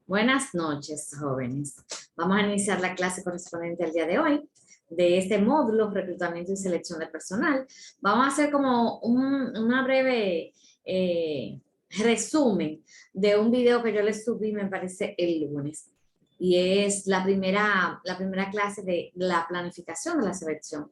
Buenas noches, jóvenes. Vamos a iniciar la clase correspondiente al día de hoy de este módulo, reclutamiento y selección de personal. Vamos a hacer como una breve resumen de un video que yo les subí, me parece, el lunes. Y es la primera clase de la planificación de la selección.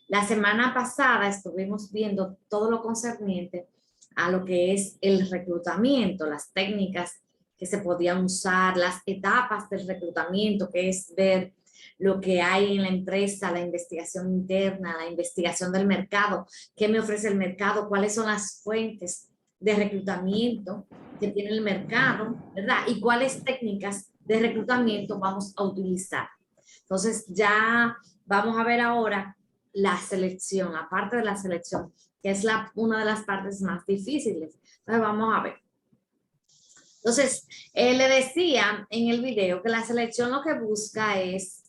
La semana pasada estuvimos viendo todo lo concerniente a lo que es el reclutamiento, las técnicas que se podían usar, las etapas del reclutamiento, que es ver lo que hay en la empresa, la investigación interna, la investigación del mercado, qué me ofrece el mercado, cuáles son las fuentes de reclutamiento que tiene el mercado, ¿verdad? Y cuáles técnicas de reclutamiento vamos a utilizar. Entonces ya vamos a ver ahora la selección, aparte de la selección, que es una de las partes más difíciles. Entonces vamos a ver. Entonces, le decía en el video que la selección lo que busca es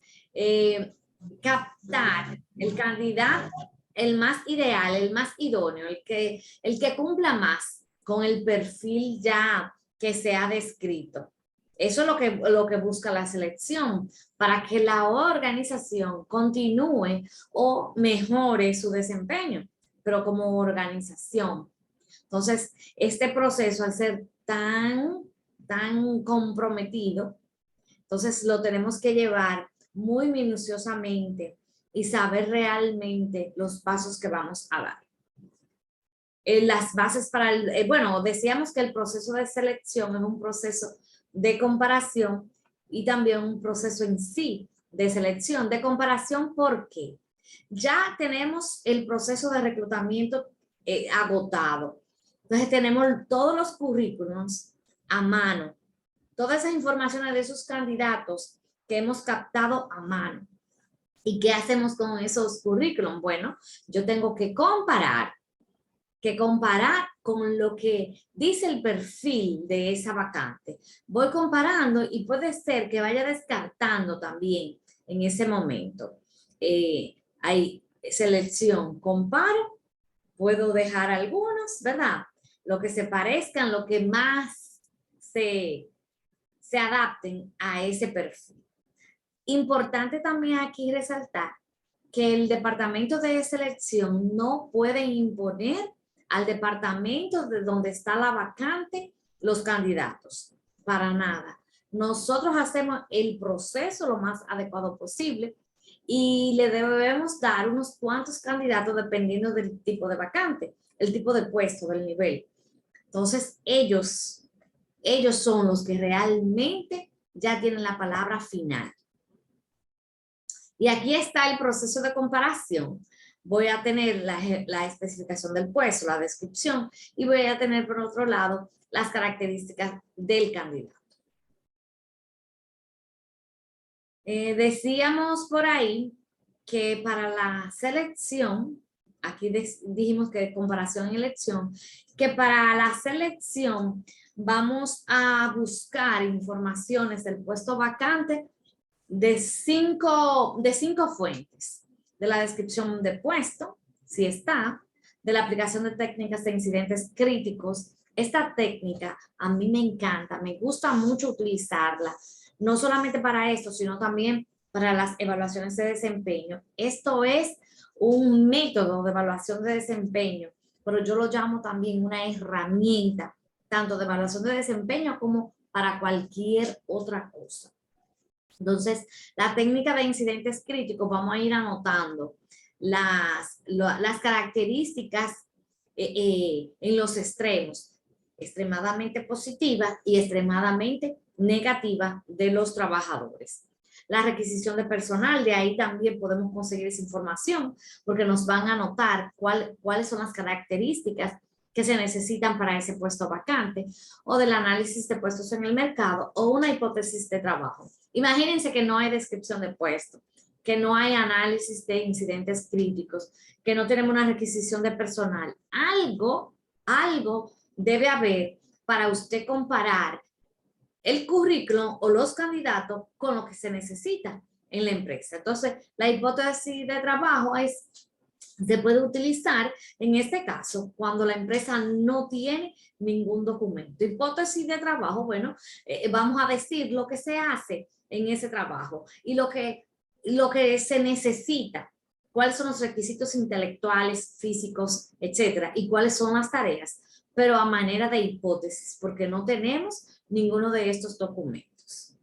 captar el candidato, el más ideal, el más idóneo, el que cumpla más con el perfil ya que se ha descrito. Eso es lo que busca la selección, para que la organización continúe o mejore su desempeño, pero como organización. Entonces, este proceso, al ser tan comprometido, entonces lo tenemos que llevar muy minuciosamente y saber realmente los pasos que vamos a dar. Las bases para bueno, decíamos que el proceso de selección es un proceso de comparación y también un proceso en sí de selección. De comparación, ¿por qué? Ya tenemos el proceso de reclutamiento agotado. Entonces tenemos todos los currículums a mano, todas esas informaciones de esos candidatos que hemos captado a mano. ¿Y qué hacemos con esos currículums? Bueno, yo tengo que comparar con lo que dice el perfil de esa vacante. Voy comparando y puede ser que vaya descartando también en ese momento. Hay selección, comparo, puedo dejar algunos, ¿verdad? Lo que se parezcan, lo que más se adapten a ese perfil. Importante también aquí resaltar que el departamento de selección no puede imponer al departamento de donde está la vacante los candidatos, para nada. Nosotros hacemos el proceso lo más adecuado posible y le debemos dar unos cuantos candidatos dependiendo del tipo de vacante, el tipo de puesto, del nivel. Entonces, ellos son los que realmente ya tienen la palabra final. Y aquí está el proceso de comparación. Voy a tener la especificación del puesto, la descripción, y voy a tener por otro lado las características del candidato. Decíamos por ahí que para la selección, aquí dijimos que de comparación y elección, que para la selección vamos a buscar informaciones del puesto vacante de cinco fuentes. De la descripción de puesto, si está, de la aplicación de técnicas de incidentes críticos. Esta técnica a mí me encanta, me gusta mucho utilizarla, no solamente para esto, sino también para las evaluaciones de desempeño. Esto es un método de evaluación de desempeño, pero yo lo llamo también una herramienta, tanto de evaluación de desempeño como para cualquier otra cosa. Entonces, la técnica de incidentes críticos, vamos a ir anotando las características en los extremos, extremadamente positiva y extremadamente negativa de los trabajadores. La requisición de personal, de ahí también podemos conseguir esa información, porque nos van a anotar cuáles son las características que se necesitan para ese puesto vacante, o del análisis de puestos en el mercado, o una hipótesis de trabajo. Imagínense que no hay descripción de puesto, que no hay análisis de incidentes críticos, que no tenemos una requisición de personal. Algo debe haber para usted comparar el currículum o los candidatos con lo que se necesita en la empresa. Entonces, la hipótesis de trabajo es se puede utilizar en este caso cuando la empresa no tiene ningún documento. Hipótesis de trabajo, bueno, vamos a decir lo que se hace en ese trabajo y lo que se necesita, cuáles son los requisitos intelectuales, físicos, etcétera, y cuáles son las tareas, pero a manera de hipótesis, porque no tenemos ninguno de estos documentos.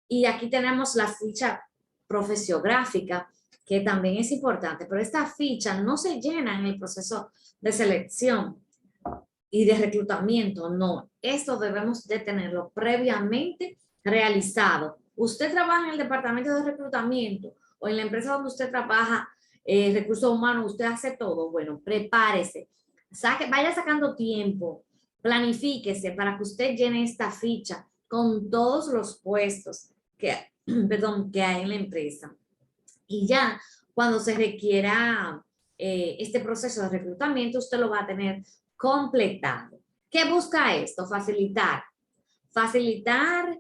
Y aquí tenemos la ficha profesiográfica, que también es importante, pero esta ficha no se llena en el proceso de selección y de reclutamiento, no. Esto debemos de tenerlo previamente realizado. Usted trabaja en el departamento de reclutamiento o en la empresa donde usted trabaja, recursos humanos, usted hace todo. Bueno, prepárese, vaya sacando tiempo, planifíquese para que usted llene esta ficha con todos los puestos que, perdón, que hay en la empresa. Y ya cuando se requiera este proceso de reclutamiento, usted lo va a tener completado. ¿Qué busca esto? Facilitar. Facilitar,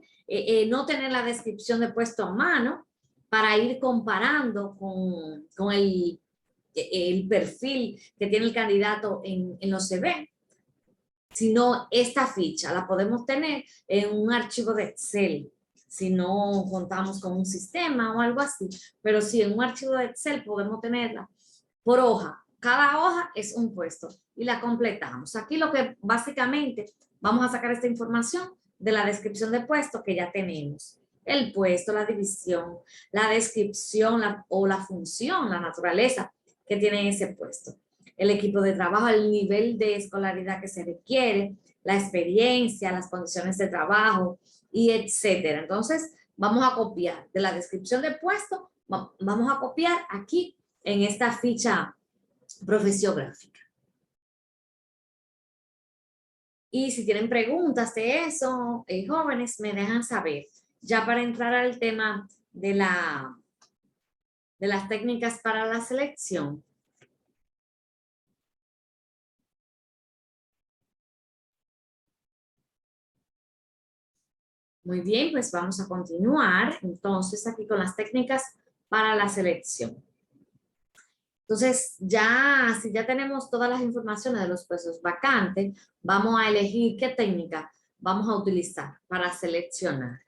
no tener la descripción de puesto a mano para ir comparando con el perfil que tiene el candidato en los CV, sino esta ficha la podemos tener en un archivo de Excel, si no contamos con un sistema o algo así, pero sí en un archivo de Excel podemos tenerla por hoja. Cada hoja es un puesto y la completamos. Aquí lo que básicamente vamos a sacar esta información de la descripción de puesto que ya tenemos. El puesto, la división, la descripción o la función, la naturaleza que tiene ese puesto. El equipo de trabajo, el nivel de escolaridad que se requiere, la experiencia, las condiciones de trabajo, y etcétera. Entonces, vamos a copiar de la descripción de puesto, vamos a copiar aquí en esta ficha profesiográfica. Y si tienen preguntas de eso, jóvenes, me dejan saber. Ya para entrar al tema de las técnicas para la selección. Muy bien, pues vamos a continuar entonces aquí con las técnicas para la selección. Entonces, si ya tenemos todas las informaciones de los puestos vacantes, vamos a elegir qué técnica vamos a utilizar para seleccionar,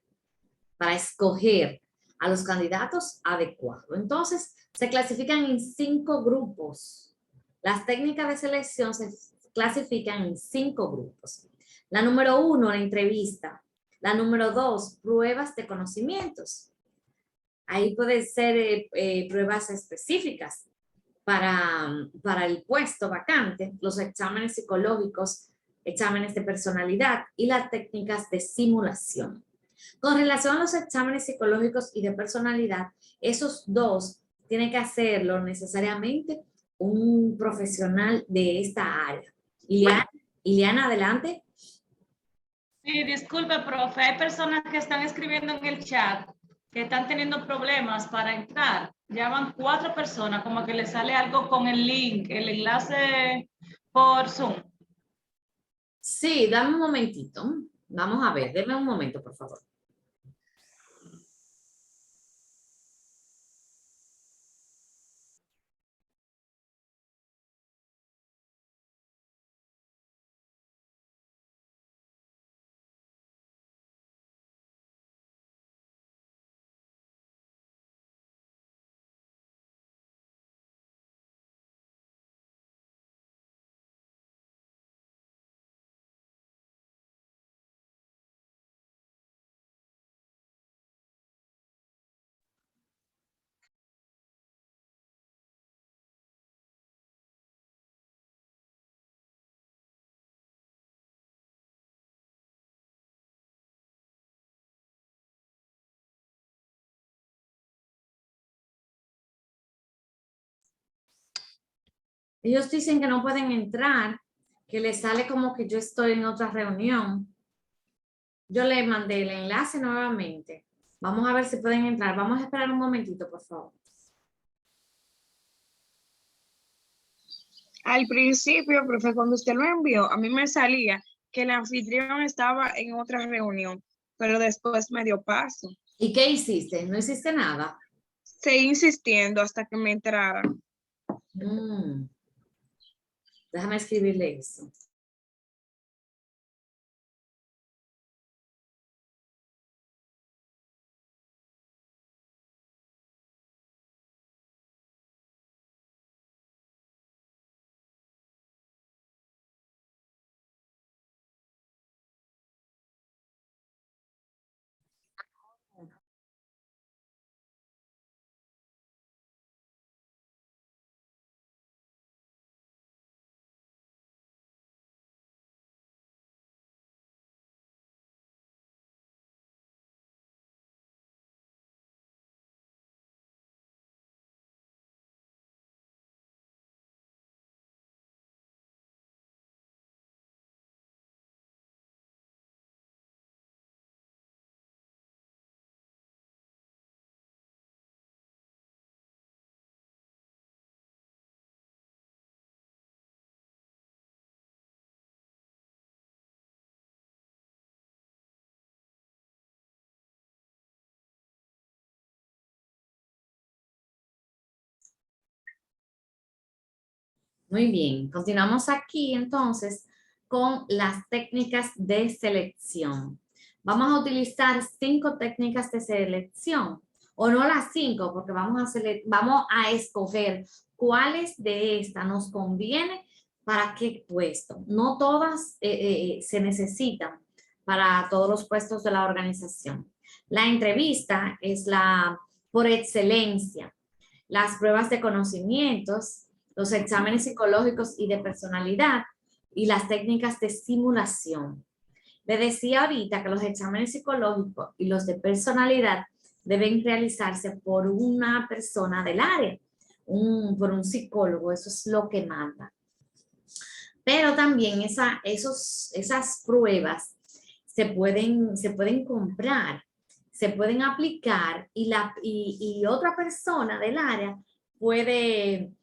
para escoger a los candidatos adecuados. Entonces, se clasifican en 5 grupos. Las técnicas de selección se clasifican en 5 grupos. La número 1, la entrevista. La número 2, pruebas de conocimientos. Ahí pueden ser pruebas específicas para el puesto vacante, los exámenes psicológicos, exámenes de personalidad y las técnicas de simulación. Con relación a los exámenes psicológicos y de personalidad, esos dos tienen que hacerlo necesariamente un profesional de esta área. Iliana, adelante. Sí, disculpe, profe, hay personas que están escribiendo en el chat que están teniendo problemas para entrar. Ya van 4 personas, como que les sale algo con el link, el enlace por Zoom. Sí, dame un momentito. Vamos a ver, deme un momento, por favor. Ellos dicen que no pueden entrar, que les sale como que yo estoy en otra reunión. Yo le mandé el enlace nuevamente. Vamos a ver si pueden entrar. Vamos a esperar un momentito, por favor. Al principio, profe, cuando usted lo envió, a mí me salía que el anfitrión estaba en otra reunión, pero después me dio paso. ¿Y qué hiciste? ¿No hiciste nada? Seguí insistiendo hasta que me entrara. Déjame escribirle eso. Muy bien, continuamos aquí entonces con las técnicas de selección. Vamos a utilizar 5 técnicas de selección, o no las 5, porque vamos a escoger cuáles de estas nos conviene para qué puesto. No todas se necesitan para todos los puestos de la organización. La entrevista es la por excelencia. Las pruebas de conocimientos, los exámenes psicológicos y de personalidad y las técnicas de simulación. Le decía ahorita que los exámenes psicológicos y los de personalidad deben realizarse por una persona del área, por un psicólogo, eso es lo que manda. Pero también esas pruebas se pueden comprar, se pueden aplicar y otra persona del área puede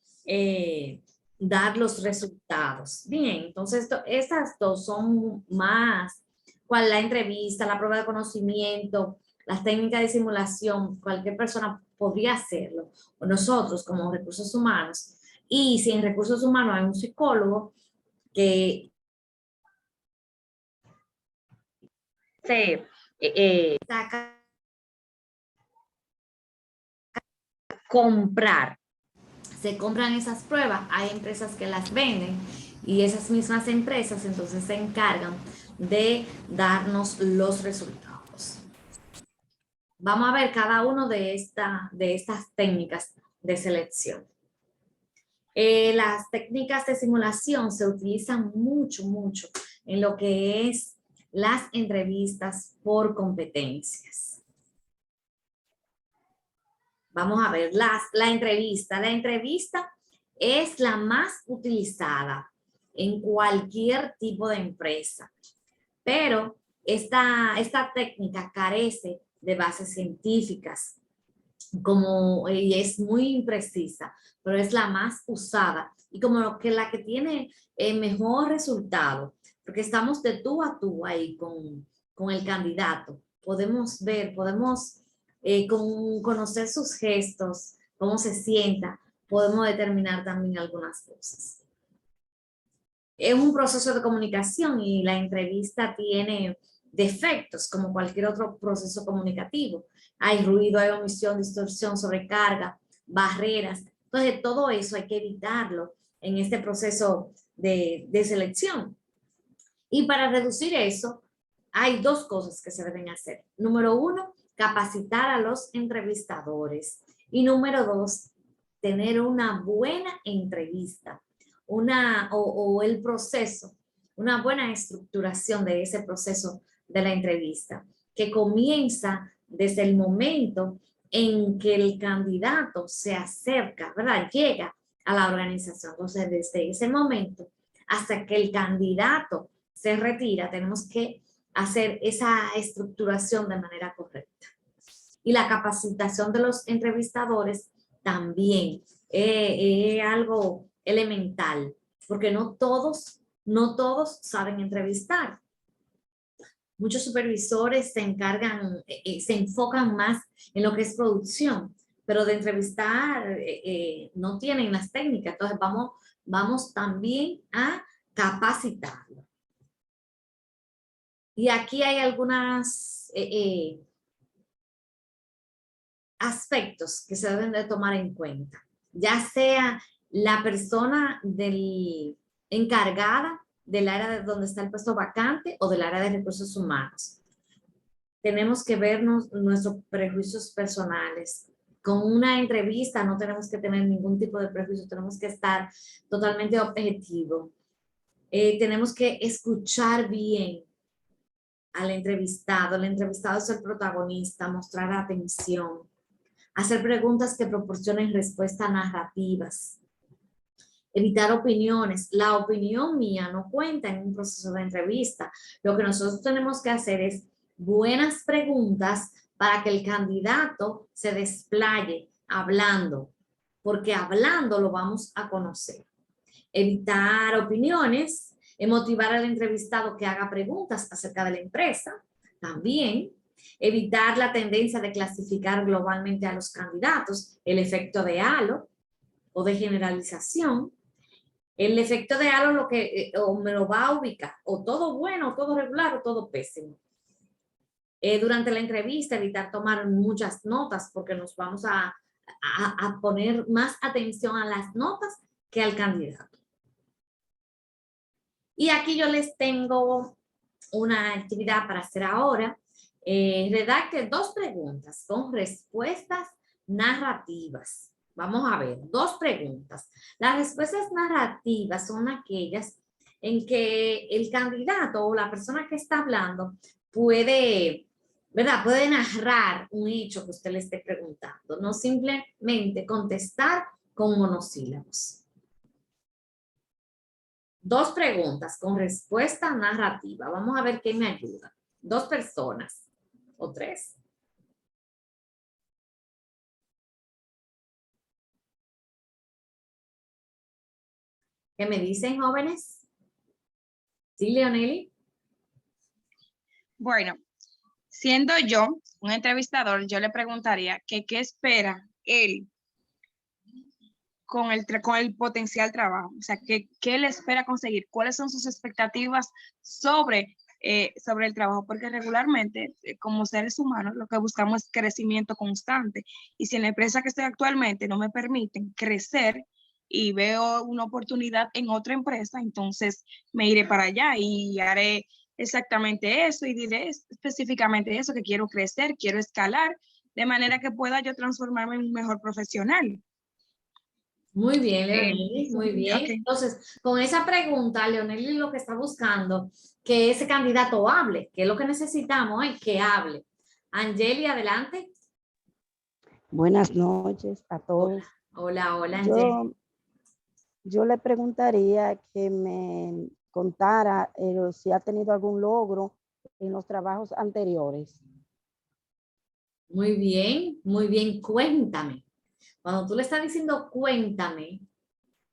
dar los resultados. Bien, entonces estas dos son más, cual la entrevista, la prueba de conocimiento, las técnicas de simulación, cualquier persona podría hacerlo, o nosotros como recursos humanos. Y si en recursos humanos hay un psicólogo que se comprar. Se compran esas pruebas, hay empresas que las venden y esas mismas empresas entonces se encargan de darnos los resultados. Vamos a ver cada uno de estas técnicas de selección. Las técnicas de simulación se utilizan mucho en lo que es las entrevistas por competencias. Vamos a ver, la entrevista. La entrevista es la más utilizada en cualquier tipo de empresa, pero esta técnica carece de bases científicas, y es muy imprecisa, pero es la más usada y como la que tiene el mejor resultado, porque estamos de tú a tú ahí con el candidato. Podemos ver, conocer sus gestos, cómo se sienta, podemos determinar también algunas cosas. Es un proceso de comunicación y la entrevista tiene defectos como cualquier otro proceso comunicativo. Hay ruido, hay omisión, distorsión, sobrecarga, barreras. Entonces, todo eso hay que evitarlo en este proceso de selección. Y para reducir eso, hay 2 cosas que se deben hacer. Número 1, capacitar a los entrevistadores. Y número 2, tener una buena entrevista, el proceso, una buena estructuración de ese proceso de la entrevista, que comienza desde el momento en que el candidato se acerca, ¿verdad? Llega a la organización. Entonces, desde ese momento hasta que el candidato se retira, tenemos que hacer esa estructuración de manera correcta. Y la capacitación de los entrevistadores también es algo elemental, porque no todos saben entrevistar. Muchos supervisores se enfocan más en lo que es producción, pero de entrevistar no tienen las técnicas. Entonces vamos también a capacitarlo. Y aquí hay algunos aspectos que se deben de tomar en cuenta, ya sea la persona encargada del área de donde está el puesto vacante o del área de recursos humanos. Tenemos que vernos nuestros prejuicios personales. Con una entrevista no tenemos que tener ningún tipo de prejuicio, tenemos que estar totalmente objetivos. Tenemos que escuchar bien al entrevistado. El entrevistado es el protagonista, mostrar atención, hacer preguntas que proporcionen respuestas narrativas, evitar opiniones. La opinión mía no cuenta en un proceso de entrevista. Lo que nosotros tenemos que hacer es buenas preguntas para que el candidato se desplaye hablando, porque hablando lo vamos a conocer. Evitar opiniones, motivar al entrevistado que haga preguntas acerca de la empresa. También evitar la tendencia de clasificar globalmente a los candidatos, el efecto de halo o de generalización. El efecto de halo o me lo va a ubicar o todo bueno, o todo regular, o todo pésimo. Durante la entrevista, evitar tomar muchas notas porque nos vamos a poner más atención a las notas que al candidato. Y aquí yo les tengo una actividad para hacer ahora. Redacte 2 preguntas con respuestas narrativas. Vamos a ver, 2 preguntas. Las respuestas narrativas son aquellas en que el candidato o la persona que está hablando puede, ¿verdad? Puede narrar un hecho que usted le esté preguntando, no simplemente contestar con monosílabos. 2 preguntas con respuesta narrativa. Vamos a ver qué me ayuda. 2 personas o 3. ¿Qué me dicen, jóvenes? ¿Sí, Leoneli? Bueno, siendo yo un entrevistador, yo le preguntaría que qué espera él con el potencial trabajo. O sea, qué le espera conseguir, cuáles son sus expectativas sobre el trabajo, porque regularmente, como seres humanos, lo que buscamos es crecimiento constante. Y si en la empresa que estoy actualmente no me permiten crecer y veo una oportunidad en otra empresa, entonces me iré para allá y haré exactamente eso y diré específicamente eso, que quiero crecer, quiero escalar, de manera que pueda yo transformarme en un mejor profesional. Muy bien, Leoneli, muy bien. Okay. Entonces, con esa pregunta, Leoneli lo que está buscando que ese candidato hable, que es lo que necesitamos, es que hable. Angeli, adelante. Buenas noches a todos. Hola, Angeli. Yo le preguntaría que me contara si ha tenido algún logro en los trabajos anteriores. Muy bien, cuéntame. Cuando tú le estás diciendo cuéntame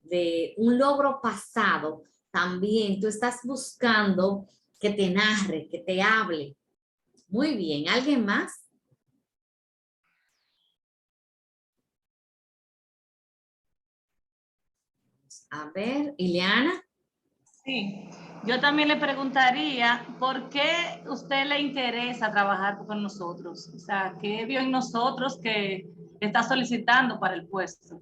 de un logro pasado, también tú estás buscando que te narre, que te hable. Muy bien, ¿alguien más? A ver, Ileana. Sí, yo también le preguntaría por qué usted le interesa trabajar con nosotros. O sea, ¿qué vio en nosotros que está solicitando para el puesto?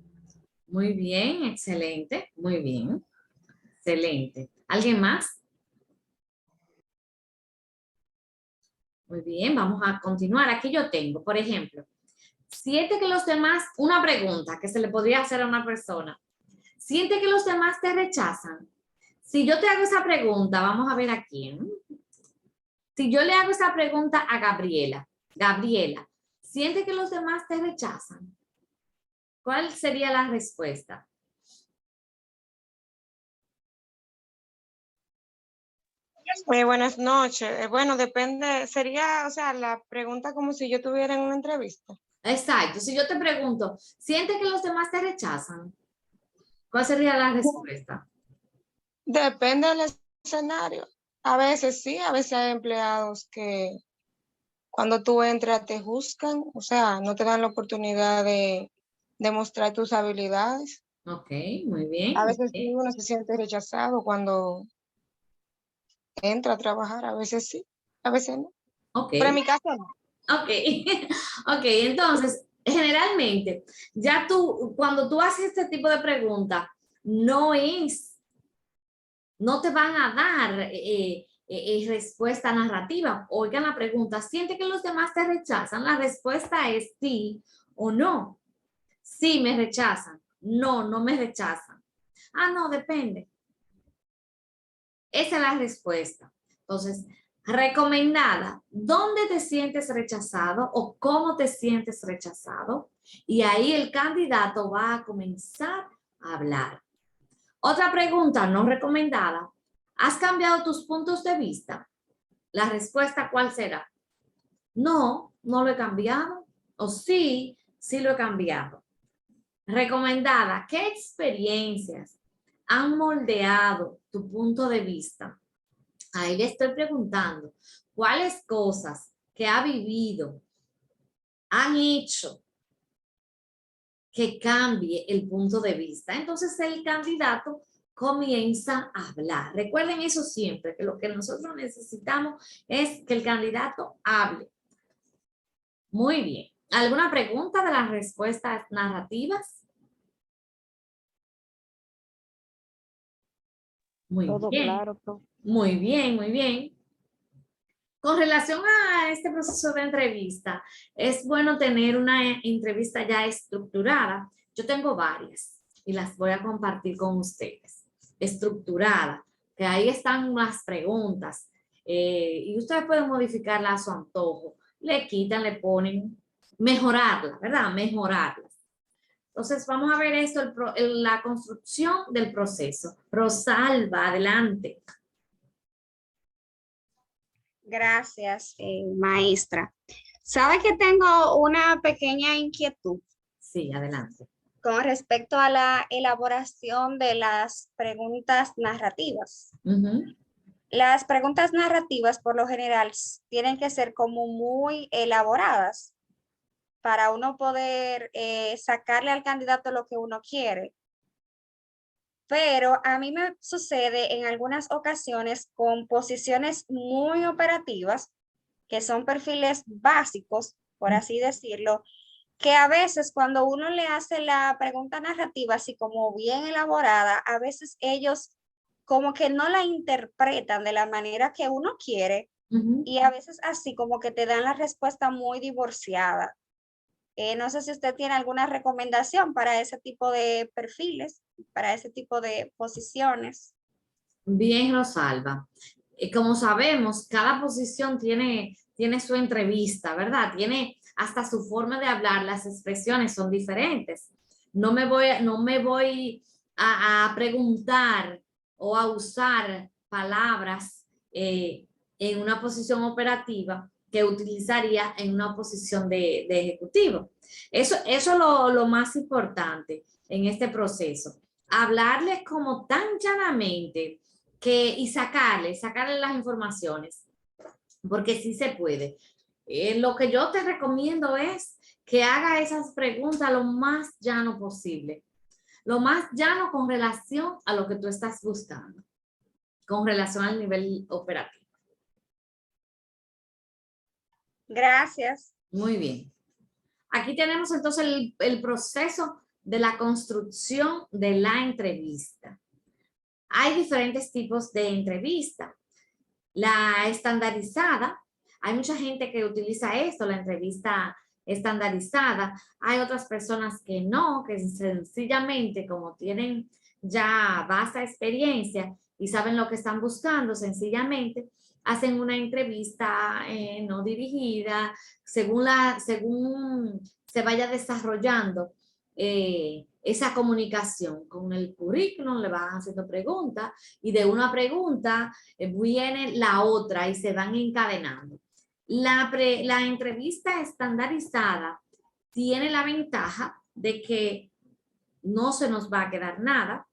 Muy bien, excelente, muy bien, excelente. ¿Alguien más? Muy bien, vamos a continuar. Aquí yo tengo, por ejemplo, siente que los demás, una pregunta que se le podría hacer a una persona, siente que los demás te rechazan. Si yo te hago esa pregunta, vamos a ver a quién. Si yo le hago esa pregunta a Gabriela, Gabriela, ¿siente que los demás te rechazan? ¿Cuál sería la respuesta? Buenas noches. Bueno, depende, sería, o sea, la pregunta como si yo estuviera en una entrevista. Exacto. Si yo te pregunto, ¿siente que los demás te rechazan? ¿Cuál sería la respuesta? Depende del escenario. A veces sí, a veces hay empleados que cuando tú entras te juzgan, o sea, no te dan la oportunidad de demostrar tus habilidades. Ok, muy bien. A veces sí Ok. uno se siente rechazado cuando entra a trabajar, a veces sí, a veces no. Ok. Pero en mi caso no. Ok, ok, entonces, generalmente, ya tú, cuando tú haces este tipo de preguntas, no te van a dar respuesta narrativa. Oigan la pregunta, ¿siente que los demás te rechazan? La respuesta es sí o no. Sí, me rechazan. No, no me rechazan. Ah, no, depende. Esa es la respuesta. Entonces, recomendada, ¿dónde te sientes rechazado o cómo te sientes rechazado? Y ahí el candidato va a comenzar a hablar. Otra pregunta no recomendada. ¿Has cambiado tus puntos de vista? La respuesta, ¿cuál será? No, no lo he cambiado. O sí, sí lo he cambiado. Recomendada, ¿qué experiencias han moldeado tu punto de vista? Ahí le estoy preguntando, ¿cuáles cosas que ha vivido han hecho que cambie el punto de vista? Entonces el candidato comienza a hablar. Recuerden eso siempre, que lo que nosotros necesitamos es que el candidato hable. Muy bien. ¿Alguna pregunta de las respuestas narrativas? Muy Todo bien. claro, profe. Muy bien, muy bien. Con relación a este proceso de entrevista, es bueno tener una entrevista ya estructurada. Yo tengo varias y las voy a compartir con ustedes. Estructurada, que ahí están las preguntas y ustedes pueden modificarla a su antojo. Le quitan, le ponen, mejorarla, ¿verdad? Mejorarla. Entonces, vamos a ver esto, la construcción del proceso. Rosalba, adelante. Gracias, maestra. ¿Sabe que tengo una pequeña inquietud Sí, adelante. con respecto a la elaboración de las preguntas narrativas? Uh-huh. Las preguntas narrativas, por lo general, tienen que ser como muy elaboradas para uno poder sacarle al candidato lo que uno quiere. Pero a mí me sucede en algunas ocasiones con posiciones muy operativas, que son perfiles básicos, por así decirlo, que a veces cuando uno le hace la pregunta narrativa así como bien elaborada, a veces ellos como que no la interpretan de la manera que uno quiere Uh-huh. y a veces así como que te dan la respuesta muy divorciada. No sé si usted tiene alguna recomendación para ese tipo de perfiles, para ese tipo de posiciones. Bien, Rosalba. Como sabemos, cada posición tiene su entrevista, ¿verdad? Tiene hasta su forma de hablar, las expresiones son diferentes. No me voy a preguntar o a usar palabras en una posición operativa que utilizaría en una posición de ejecutivo. Eso es lo más importante en este proceso. Hablarles como tan llanamente y sacarle las informaciones, porque sí se puede. Lo que yo te recomiendo es que haga esas preguntas lo más llano posible, lo más llano con relación a lo que tú estás buscando, con relación al nivel operativo. Gracias. Muy bien. Aquí tenemos entonces el proceso de la construcción de la entrevista. Hay diferentes tipos de entrevista. La estandarizada, hay mucha gente que utiliza esto, la entrevista estandarizada. Hay otras personas que no, que sencillamente como tienen ya vasta experiencia y saben lo que están buscando, sencillamente hacen una entrevista no dirigida, según se vaya desarrollando esa comunicación con el currículum, le van haciendo preguntas y de una pregunta viene la otra y se van encadenando. La entrevista estandarizada tiene la ventaja de que no se nos va a quedar nada,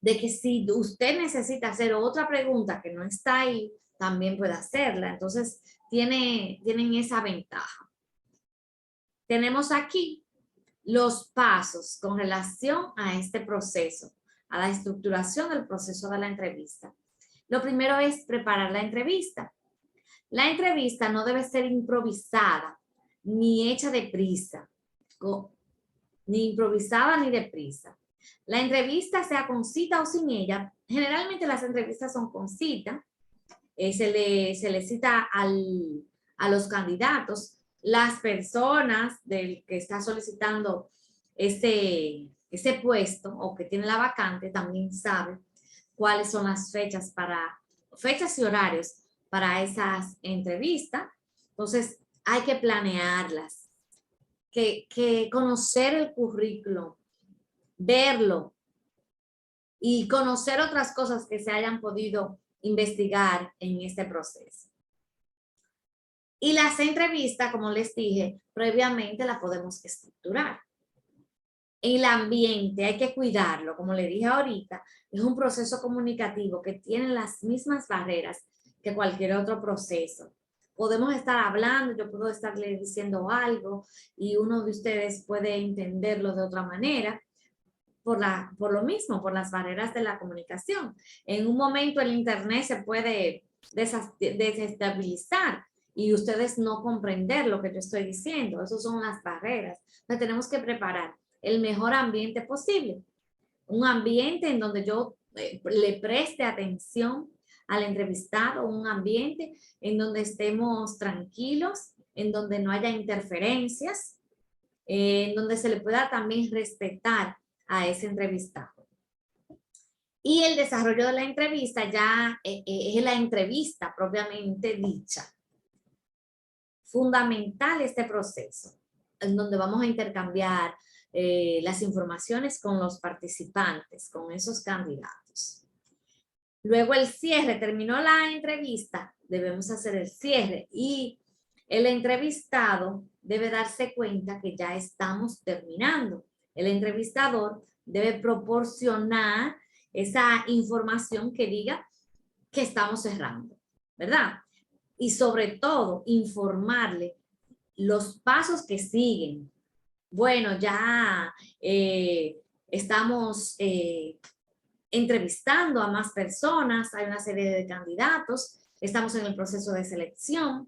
de que si usted necesita hacer otra pregunta que no está ahí, también puede hacerla. Entonces, tienen esa ventaja. Tenemos aquí los pasos con relación a este proceso, a la estructuración del proceso de la entrevista. Lo primero es preparar la entrevista. La entrevista no debe ser improvisada, ni hecha deprisa, ni improvisada ni deprisa. La entrevista, sea con cita o sin ella, generalmente las entrevistas son con cita, se le cita a los candidatos, las personas del que está solicitando ese puesto o que tiene la vacante también sabe cuáles son las fechas y horarios para esas entrevistas. Entonces hay que planearlas, que conocer el currículum, verlo y conocer otras cosas que se hayan podido investigar en este proceso. Y las entrevistas, como les dije, previamente las podemos estructurar. El ambiente hay que cuidarlo, como le dije ahorita, es un proceso comunicativo que tiene las mismas barreras que cualquier otro proceso. Podemos estar hablando, yo puedo estarle diciendo algo y uno de ustedes puede entenderlo de otra manera, por lo mismo, por las barreras de la comunicación. En un momento el internet se puede desestabilizar y ustedes no comprender lo que yo estoy diciendo. Esas son las barreras. Entonces tenemos que preparar el mejor ambiente posible. Un ambiente en donde yo le preste atención al entrevistado, un ambiente en donde estemos tranquilos, en donde no haya interferencias, en donde se le pueda también respetar a ese entrevistado. Y el desarrollo de la entrevista ya es la entrevista propiamente dicha. Fundamental este proceso, en donde vamos a intercambiar las informaciones con los participantes, con esos candidatos. Luego el cierre, terminó la entrevista, debemos hacer el cierre y el entrevistado debe darse cuenta que ya estamos terminando. El entrevistador debe proporcionar esa información que diga que estamos cerrando, ¿verdad? Y sobre todo, informarle los pasos que siguen. Bueno, ya estamos entrevistando a más personas, hay una serie de candidatos, estamos en el proceso de selección.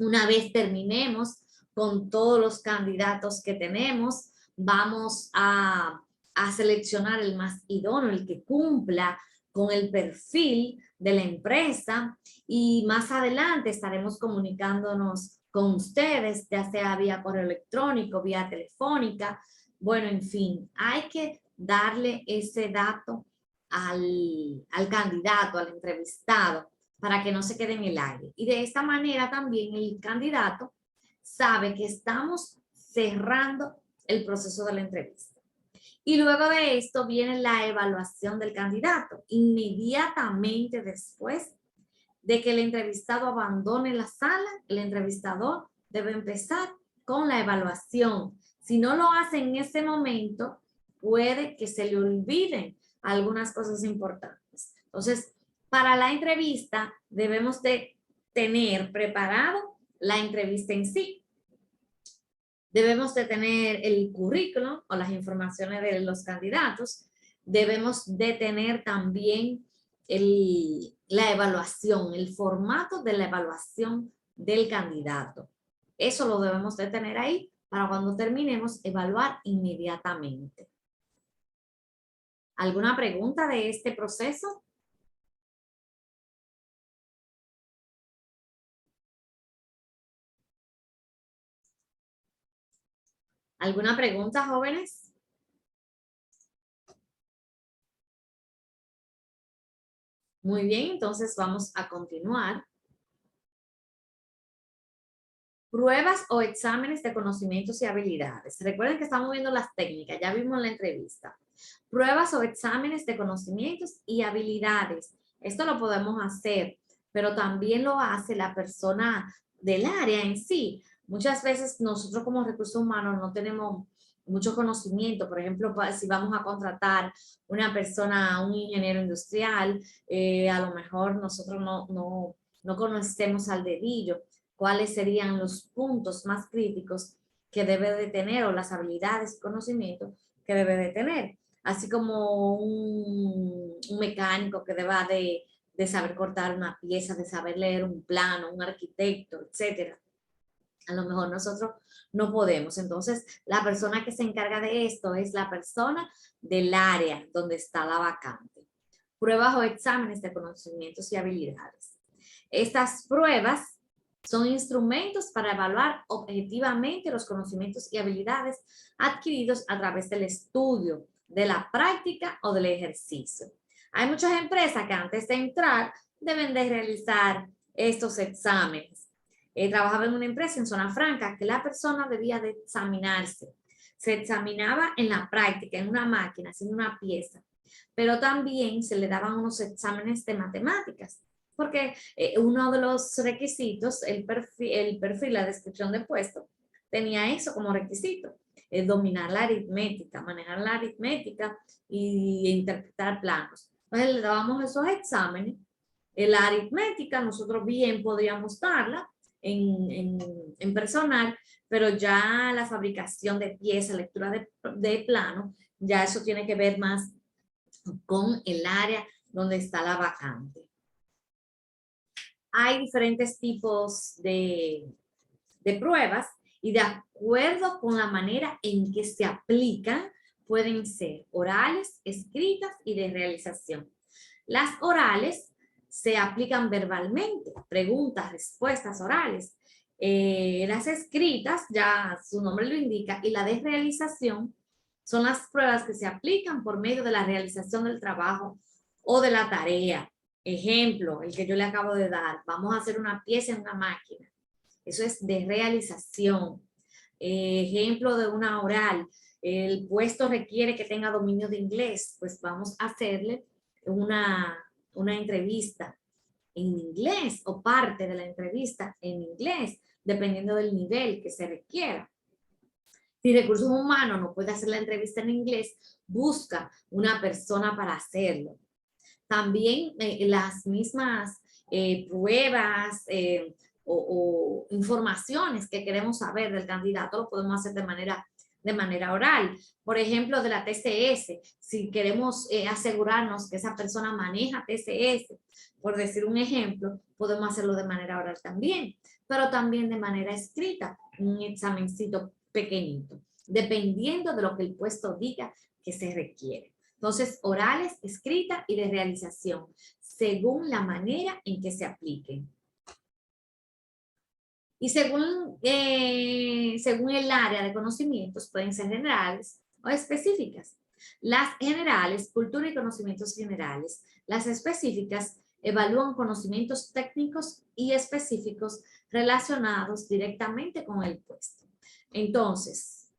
Una vez terminemos con todos los candidatos que tenemos, vamos a seleccionar el más idóneo, el que cumpla con el perfil de la empresa y más adelante estaremos comunicándonos con ustedes, ya sea vía correo electrónico, vía telefónica. Bueno, en fin, hay que darle ese dato al candidato, al entrevistado, para que no se quede en el aire. Y de esta manera también el candidato sabe que estamos cerrando el proceso de la entrevista. Y luego de esto viene la evaluación del candidato. Inmediatamente después de que el entrevistado abandone la sala, el entrevistador debe empezar con la evaluación. Si no lo hace en ese momento, puede que se le olviden algunas cosas importantes. Entonces, para la entrevista debemos de tener preparado la entrevista en sí. Debemos de tener el currículum o las informaciones de los candidatos. Debemos de tener también la evaluación, el formato de la evaluación del candidato. Eso lo debemos de tener ahí para cuando terminemos evaluar inmediatamente. ¿Alguna pregunta de este proceso? ¿Alguna pregunta, jóvenes? Muy bien, entonces vamos a continuar. Pruebas o exámenes de conocimientos y habilidades. Recuerden que estamos viendo las técnicas, ya vimos la entrevista. Pruebas o exámenes de conocimientos y habilidades. Esto lo podemos hacer, pero también lo hace la persona del área en sí. Muchas veces nosotros como recursos humanos no tenemos mucho conocimiento. Por ejemplo, si vamos a contratar una persona, un ingeniero industrial, a lo mejor nosotros no no conocemos al dedillo cuáles serían los puntos más críticos que debe de tener o las habilidades y conocimientos que debe de tener. Así como un mecánico que deba de saber cortar una pieza, de saber leer un plano, un arquitecto, etcétera. A lo mejor nosotros no podemos. Entonces, la persona que se encarga de esto es la persona del área donde está la vacante. Pruebas o exámenes de conocimientos y habilidades. Estas pruebas son instrumentos para evaluar objetivamente los conocimientos y habilidades adquiridos a través del estudio, de la práctica o del ejercicio. Hay muchas empresas que antes de entrar deben de realizar estos exámenes. Trabajaba en una empresa en Zona Franca que la persona debía de examinarse. Se examinaba en la práctica, en una máquina, haciendo una pieza, pero también se le daban unos exámenes de matemáticas, porque uno de los requisitos, el perfil, la descripción de puesto, tenía eso como requisito, dominar la aritmética, manejar la aritmética y interpretar planos. Entonces le dábamos esos exámenes. La aritmética nosotros bien podríamos darla en personal, pero ya la fabricación de piezas, lectura de plano, ya eso tiene que ver más con el área donde está la vacante. Hay diferentes tipos de pruebas y de acuerdo con la manera en que se aplican, pueden ser orales, escritas y de realización. Las orales se aplican verbalmente, preguntas, respuestas orales. Las escritas, ya su nombre lo indica, y la de realización son las pruebas que se aplican por medio de la realización del trabajo o de la tarea. Ejemplo, el que yo le acabo de dar, vamos a hacer una pieza en una máquina. Eso es de realización. Ejemplo de una oral, el puesto requiere que tenga dominio de inglés, pues vamos a hacerle una entrevista en inglés o parte de la entrevista en inglés, dependiendo del nivel que se requiera. Si Recursos Humanos no puede hacer la entrevista en inglés, busca una persona para hacerlo. También las mismas pruebas o informaciones que queremos saber del candidato lo podemos hacer de manera oral. Por ejemplo, de la TCS, si queremos asegurarnos que esa persona maneja TCS, por decir un ejemplo, podemos hacerlo de manera oral también, pero también de manera escrita, un examencito pequeñito, dependiendo de lo que el puesto diga que se requiere. Entonces, orales, escrita y de realización, según la manera en que se apliquen. Y según el área de conocimientos, pueden ser generales o específicas. Las generales, cultura y conocimientos generales. Las específicas evalúan conocimientos técnicos y específicos relacionados directamente con el puesto. Entonces,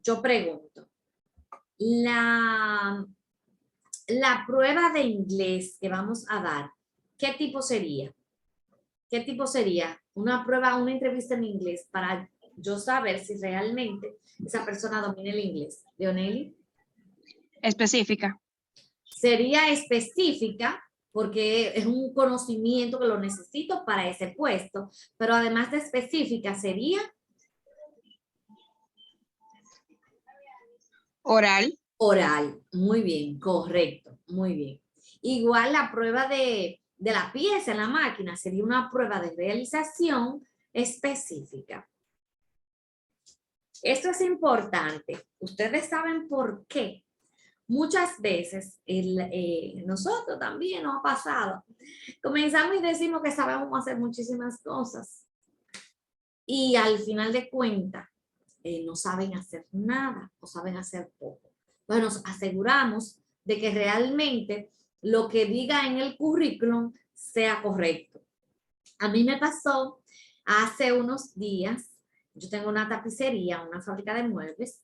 yo pregunto, la prueba de inglés que vamos a dar, ¿qué tipo sería? ¿Qué tipo sería? Una prueba, una entrevista en inglés para yo saber si realmente esa persona domina el inglés. Leoneli. Específica. Sería específica porque es un conocimiento que lo necesito para ese puesto, pero además de específica sería Oral. Oral, muy bien, correcto, muy bien. Igual la prueba de la pieza en la máquina sería una prueba de realización específica. Esto es importante. Ustedes saben por qué. Muchas veces nosotros también nos ha pasado. Comenzamos y decimos que sabemos hacer muchísimas cosas. Y al final de cuentas, no saben hacer nada o saben hacer poco. Entonces nos aseguramos de que realmente lo que diga en el currículum sea correcto. A mí me pasó hace unos días, yo tengo una tapicería, una fábrica de muebles,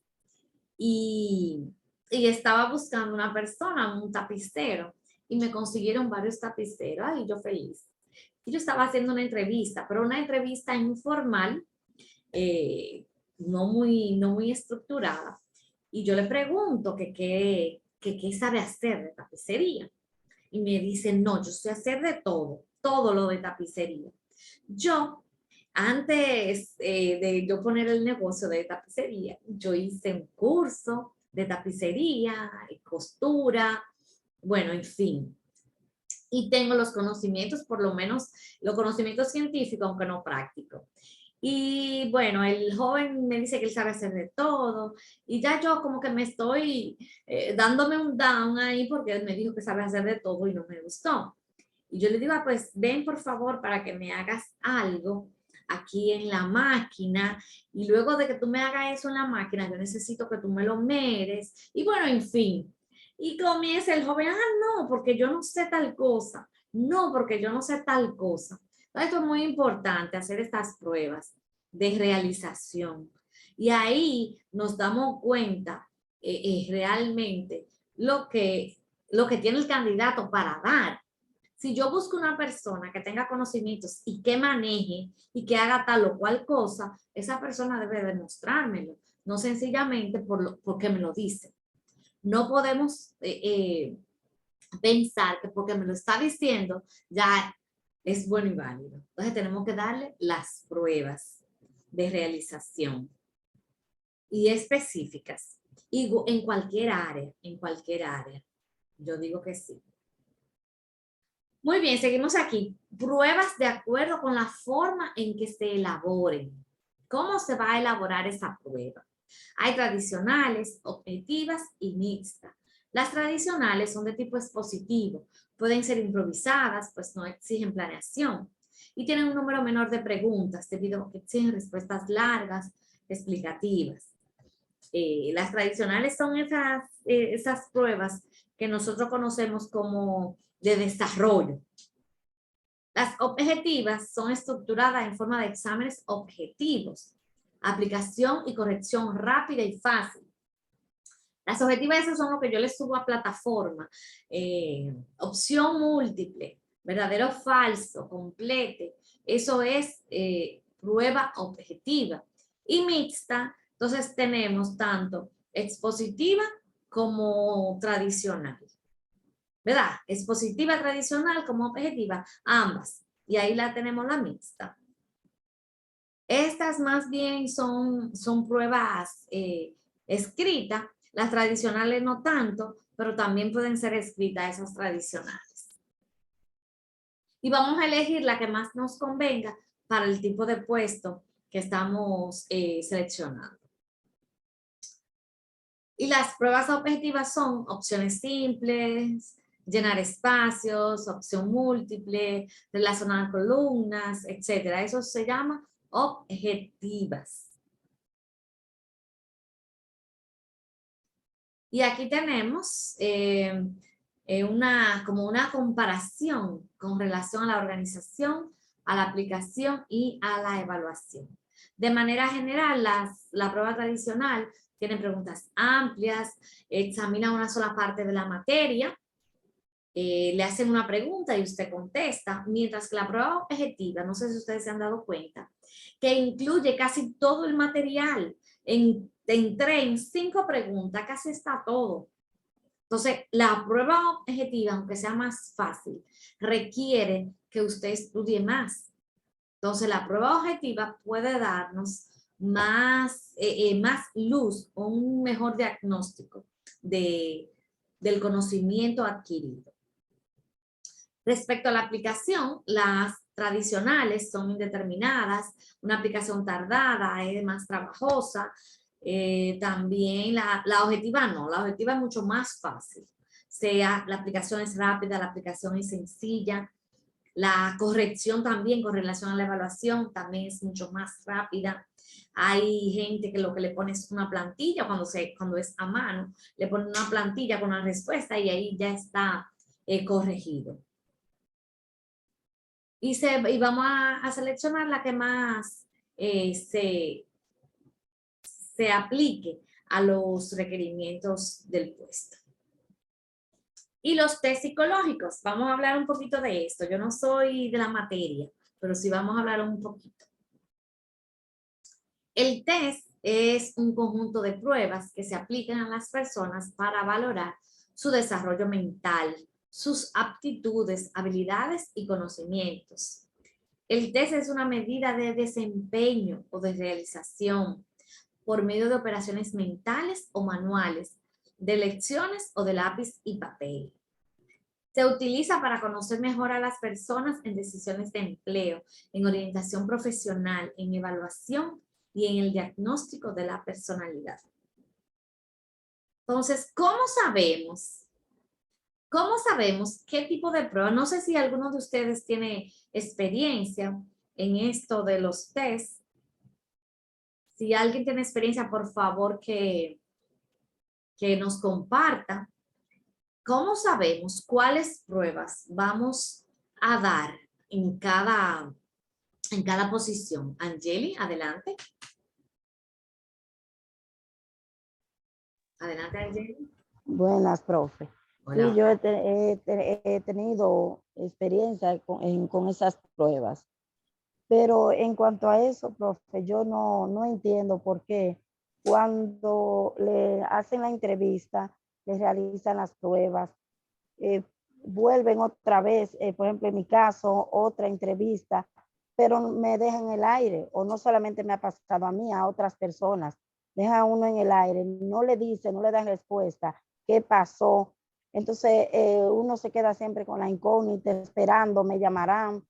y estaba buscando una persona, un tapicero, y me consiguieron varios tapiceros, y yo feliz. Y yo estaba haciendo una entrevista, pero una entrevista informal, no muy estructurada, y yo le pregunto que qué sabe hacer de tapicería. Y me dice, no, yo sé hacer de todo. todo lo de tapicería. Yo, antes de yo poner el negocio de tapicería, yo hice un curso de tapicería y costura, bueno, en fin. Y tengo los conocimientos, por lo menos los conocimientos científicos, aunque no prácticos. Y bueno, el joven me dice que él sabe hacer de todo y ya yo como que me estoy dándome un down ahí porque él me dijo que sabe hacer de todo y no me gustó. Y yo le digo, pues ven por favor para que me hagas algo aquí en la máquina y luego de que tú me hagas eso en la máquina, yo necesito que tú me lo meres y bueno, en fin. Y comienza el joven, no, porque yo no sé tal cosa, no, porque yo no sé tal cosa. Esto es muy importante, hacer estas pruebas de realización. Y ahí nos damos cuenta realmente lo que tiene el candidato para dar. Si yo busco una persona que tenga conocimientos y que maneje y que haga tal o cual cosa, esa persona debe demostrármelo, no sencillamente porque me lo dice. No podemos pensar que porque me lo está diciendo ya es bueno y válido. Entonces tenemos que darle las pruebas de realización y específicas. Y en cualquier área, yo digo que sí. Muy bien, seguimos aquí. Pruebas de acuerdo con la forma en que se elaboren. ¿Cómo se va a elaborar esa prueba? Hay tradicionales, objetivas y mixtas. Las tradicionales son de tipo expositivo, pueden ser improvisadas, pues no exigen planeación y tienen un número menor de preguntas debido a que exigen respuestas largas, explicativas. Las tradicionales son esas pruebas que nosotros conocemos como de desarrollo. Las objetivas son estructuradas en forma de exámenes objetivos, aplicación y corrección rápida y fácil. Las objetivas esas son lo que yo les subo a plataforma. Opción múltiple, verdadero o falso, complete. Eso es prueba objetiva. Y mixta, entonces tenemos tanto expositiva como tradicional. ¿Verdad? Expositiva tradicional como objetiva, ambas. Y ahí la tenemos la mixta. Estas más bien son pruebas escritas, las tradicionales no tanto, pero también pueden ser escritas esas tradicionales. Y vamos a elegir la que más nos convenga para el tipo de puesto que estamos seleccionando. Y las pruebas objetivas son opciones simples, llenar espacios, opción múltiple, relacionar columnas, etc. Eso se llama objetivas. Y aquí tenemos como una comparación con relación a la organización, a la aplicación y a la evaluación. De manera general, la prueba tradicional tiene preguntas amplias, examina una sola parte de la materia, le hacen una pregunta y usted contesta, mientras que la prueba objetiva, no sé si ustedes se han dado cuenta, que incluye casi todo el material, entré en 5 preguntas, casi está todo. Entonces, la prueba objetiva, aunque sea más fácil, requiere que usted estudie más. Entonces, la prueba objetiva puede darnos más luz o un mejor diagnóstico del conocimiento adquirido. Respecto a la aplicación, las tradicionales son indeterminadas, una aplicación tardada es más trabajosa, también la objetiva no, la objetiva es mucho más fácil. La aplicación es rápida, la aplicación es sencilla, la corrección también con relación a la evaluación también es mucho más rápida. Hay gente que lo que le pone es una plantilla cuando es a mano, le pone una plantilla con la respuesta y ahí ya está corregido. Y vamos a seleccionar la que más se aplique a los requerimientos del puesto. Y los test psicológicos, vamos a hablar un poquito de esto. Yo no soy de la materia, pero sí vamos a hablar un poquito. El test es un conjunto de pruebas que se aplican a las personas para valorar su desarrollo mental, sus aptitudes, habilidades y conocimientos. El test es una medida de desempeño o de realización por medio de operaciones mentales o manuales, de lecciones o de lápiz y papel. Se utiliza para conocer mejor a las personas en decisiones de empleo, en orientación profesional, en evaluación y en el diagnóstico de la personalidad. Entonces, ¿cómo sabemos? ¿Cómo sabemos qué tipo de prueba? No sé si alguno de ustedes tiene experiencia en esto de los tests. Si alguien tiene experiencia, por favor que nos comparta. ¿Cómo sabemos cuáles pruebas vamos a dar en cada posición? Angeli, adelante. Adelante, Angeli. Buenas, profe. Hola. Sí, yo he tenido experiencia con esas pruebas. Pero en cuanto a eso, profe, yo no entiendo por qué cuando le hacen la entrevista, les realizan las pruebas, vuelven otra vez, por ejemplo, en mi caso, otra entrevista, pero me dejan en el aire, o no solamente me ha pasado a mí, a otras personas, dejan uno en el aire, no le dicen, no le dan respuesta, qué pasó. Entonces, uno se queda siempre con la incógnita, esperando, me llamarán.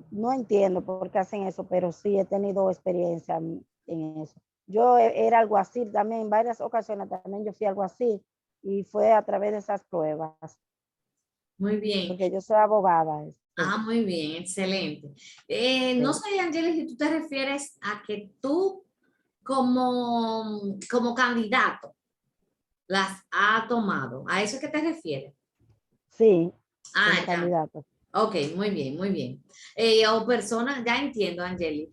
No entiendo por qué hacen eso, pero sí he tenido experiencia en eso. Yo era algo así también, en varias ocasiones también yo fui algo así, y fue a través de esas pruebas. Muy bien. Porque yo soy abogada. Ah, muy bien, excelente. No sé, Angeli, si tú te refieres a que tú como candidato las has tomado. ¿A eso es que te refieres? Sí, Ah, como ya. candidato. Ok, muy bien, muy bien. O personas, ya entiendo, Angeli.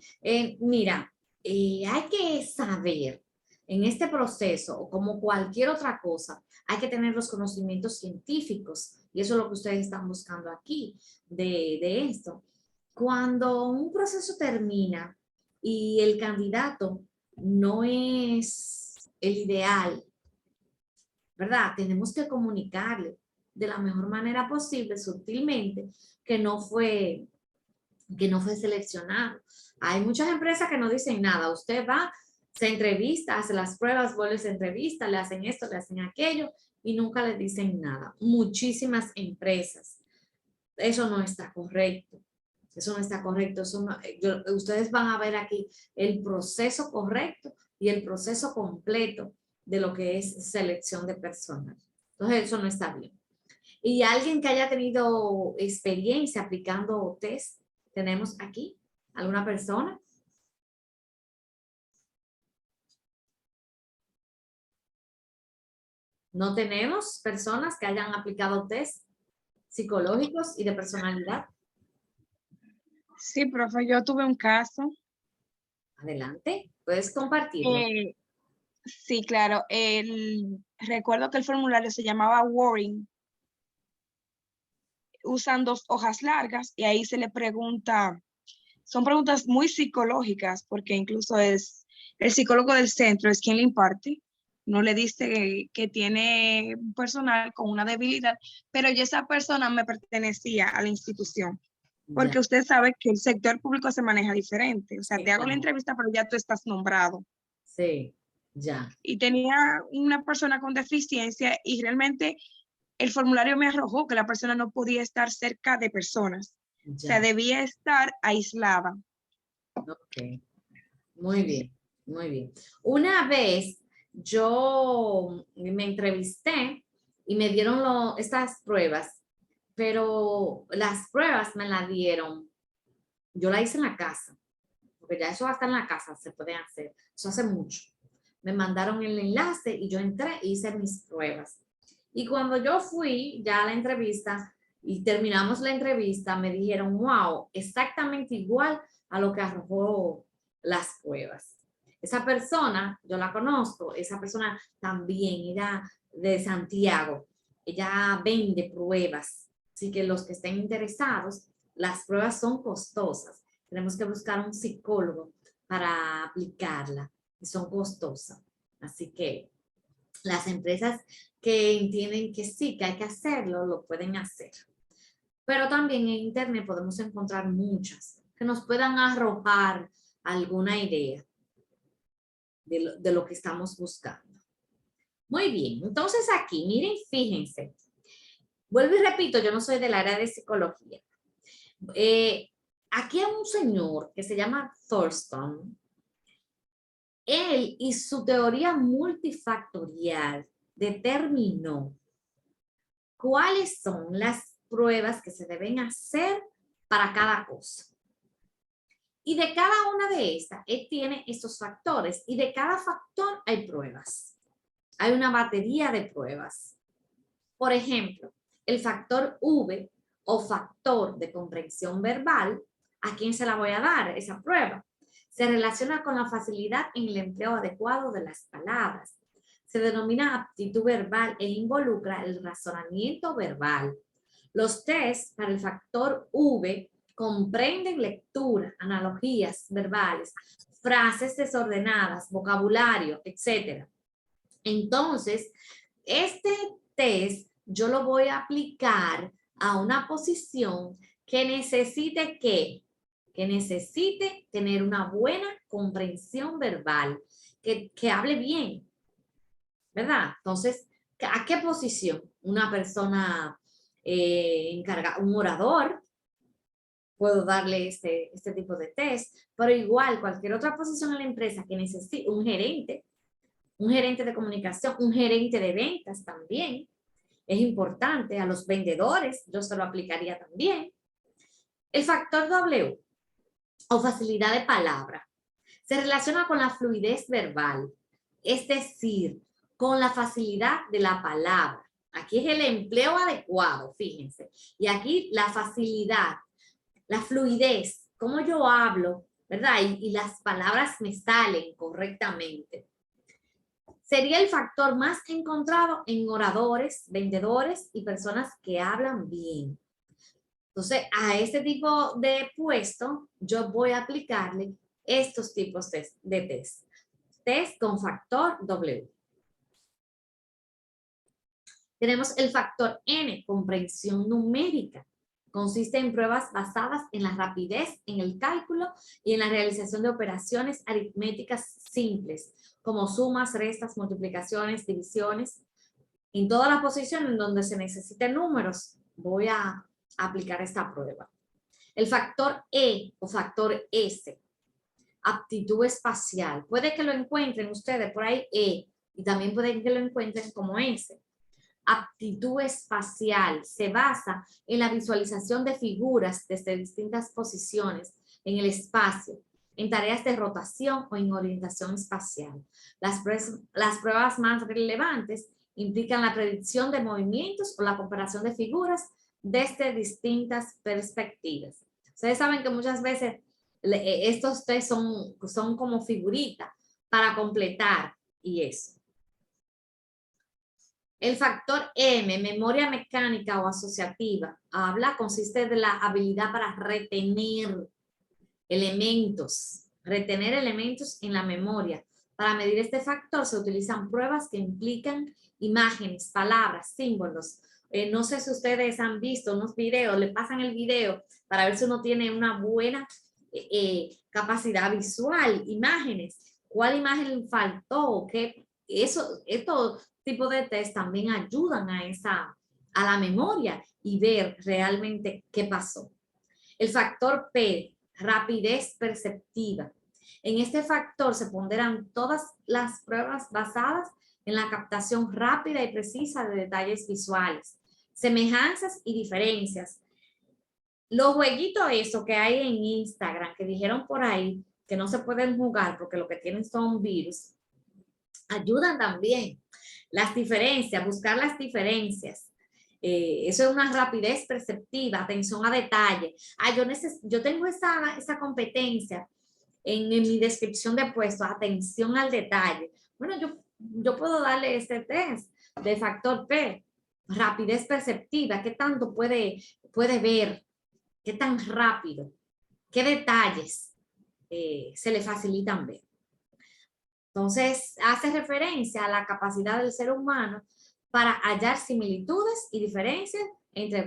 Mira, hay que saber en este proceso, o como cualquier otra cosa, hay que tener los conocimientos científicos, y eso es lo que ustedes están buscando aquí, de esto. Cuando un proceso termina y el candidato no es el ideal, ¿verdad? Tenemos que comunicarle de la mejor manera posible, sutilmente, que no fue seleccionado. Hay muchas empresas que no dicen nada. Usted va, se entrevista, hace las pruebas, vuelve a esa entrevista, le hacen esto, le hacen aquello y nunca le dicen nada. Muchísimas empresas. Eso no está correcto. Eso no está correcto. Ustedes van a ver aquí el proceso correcto y el proceso completo de lo que es selección de personas. Entonces, eso no está bien. Y alguien que haya tenido experiencia aplicando test, ¿tenemos aquí alguna persona? ¿No tenemos personas que hayan aplicado test psicológicos y de personalidad? Sí, profe, yo tuve un caso. Adelante, puedes compartirlo. Sí, claro. Recuerdo que el formulario se llamaba Warring. Usan 2 hojas largas y ahí se le pregunta, son preguntas muy psicológicas, porque incluso es el psicólogo del centro es quien le imparte. No le dice que tiene un personal con una debilidad, pero ya esa persona me pertenecía a la institución. Porque Ya, usted sabe que el sector público se maneja diferente. O sea, sí, te hago la claro. entrevista, pero ya tú estás nombrado. Sí, ya. Y tenía una persona con deficiencia y realmente el formulario me arrojó que la persona no podía estar cerca de personas. O sea, Ya. debía estar aislada. Ok. Muy bien, muy bien. Una vez yo me entrevisté y me dieron estas pruebas, pero las pruebas me las dieron, yo la hice en la casa, porque ya eso hasta en la casa se puede hacer, eso hace mucho. Me mandaron el enlace y yo entré e hice mis pruebas. Y cuando yo fui ya a la entrevista y terminamos la entrevista, me dijeron, wow, exactamente igual a lo que arrojó las pruebas. Esa persona, yo la conozco, esa persona también, ella de Santiago, ella vende pruebas. Así que los que estén interesados, las pruebas son costosas. Tenemos que buscar un psicólogo para aplicarla y son costosas. Así que Las empresas que entienden que sí, que hay que hacerlo, lo pueden hacer. Pero también en Internet podemos encontrar muchas que nos puedan arrojar alguna idea de lo que estamos buscando. Muy bien, entonces aquí, miren, fíjense. Vuelvo y repito, yo no soy del área de psicología. Aquí hay un señor que se llama Thurston. Él y su teoría multifactorial determinó cuáles son las pruebas que se deben hacer para cada cosa. Y de cada una de estas, él tiene estos factores y de cada factor hay pruebas. Hay una batería de pruebas. Por ejemplo, el factor V o factor de comprensión verbal, ¿a quién se la voy a dar esa prueba? Se relaciona con la facilidad en el empleo adecuado de las palabras. Se denomina aptitud verbal e involucra el razonamiento verbal. Los test para el factor V comprenden lectura, analogías verbales, frases desordenadas, vocabulario, etc. Entonces, este test yo lo voy a aplicar a una posición que necesite ¿qué? Que necesite tener una buena comprensión verbal, que hable bien, ¿verdad? Entonces, ¿a qué posición? Una persona encargada, un orador, puedo darle este tipo de test, pero igual cualquier otra posición en la empresa que necesite, un gerente de comunicación, un gerente de ventas también, es importante. A los vendedores yo se lo aplicaría también. El factor W o facilidad de palabra se relaciona con la fluidez verbal, es decir, con la facilidad de la palabra. Aquí es el empleo adecuado, fíjense. Y aquí la facilidad, la fluidez, cómo yo hablo, ¿verdad? Y las palabras me salen correctamente. Sería el factor más encontrado en oradores, vendedores y personas que hablan bien. Entonces, a este tipo de puesto, yo voy a aplicarle estos tipos de test. Test con factor W. Tenemos el factor N, comprensión numérica. Consiste en pruebas basadas en la rapidez en el cálculo y en la realización de operaciones aritméticas simples, como sumas, restas, multiplicaciones, divisiones. En todas las posiciones en donde se necesiten números, voy a aplicar esta prueba. El factor E o factor S, aptitud espacial. Puede que lo encuentren ustedes por ahí E y también pueden que lo encuentren como S. Aptitud espacial se basa en la visualización de figuras desde distintas posiciones en el espacio, en tareas de rotación o en orientación espacial. Las pruebas más relevantes implican la predicción de movimientos o la comparación de figuras desde distintas perspectivas. Ustedes saben que muchas veces estos test son como figuritas para completar y eso. El factor M, memoria mecánica o asociativa, consiste de la habilidad para retener elementos en la memoria. Para medir este factor se utilizan pruebas que implican imágenes, palabras, símbolos. No sé si ustedes han visto unos videos, le pasan el video para ver si uno tiene una buena capacidad visual, imágenes. ¿Cuál imagen faltó? Estos tipos de test también ayudan a la memoria y ver realmente qué pasó. El factor P, rapidez perceptiva. En este factor se ponderan todas las pruebas basadas en la captación rápida y precisa de detalles visuales, semejanzas y diferencias. Los jueguitos eso que hay en Instagram, que dijeron por ahí que no se pueden jugar porque lo que tienen son virus, ayudan también. Las diferencias, buscar las diferencias. Eso es una rapidez perceptiva, atención a detalle. Yo tengo esa competencia en mi descripción de puesto, atención al detalle. Bueno, yo puedo darle este test de factor P, rapidez perceptiva. ¿Qué tanto puede ver? ¿Qué tan rápido? ¿Qué detalles se le facilitan ver? Entonces, hace referencia a la capacidad del ser humano para hallar similitudes y diferencias entre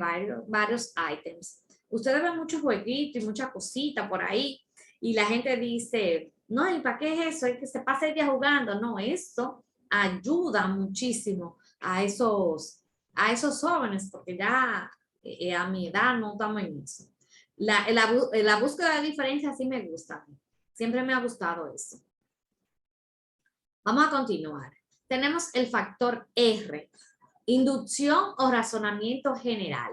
varios ítems. Ustedes ven muchos jueguitos y mucha cosita por ahí, y la gente dice, no, ¿y para qué es eso? Es que se pasa el día jugando. No, eso ayuda muchísimo a esos jóvenes, porque ya a mi edad no estamos en eso. La búsqueda de diferencias sí me gusta. Siempre me ha gustado eso. Vamos a continuar. Tenemos el factor R, inducción o razonamiento general.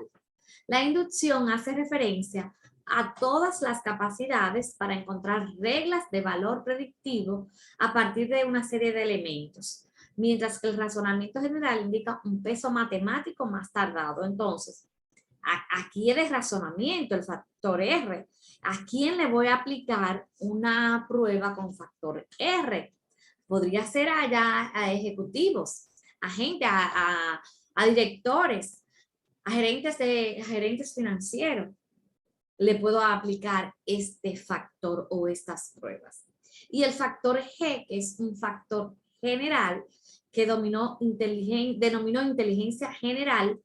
La inducción hace referencia a todas las capacidades para encontrar reglas de valor predictivo a partir de una serie de elementos, mientras que el razonamiento general indica un peso matemático más tardado. Entonces, aquí es de razonamiento, el factor R. ¿A quién le voy a aplicar una prueba con factor R? Podría ser allá a ejecutivos, a gente, a directores, a gerentes financieros. Le puedo aplicar este factor o estas pruebas. Y el factor G, que es un factor general que denominó inteligencia general,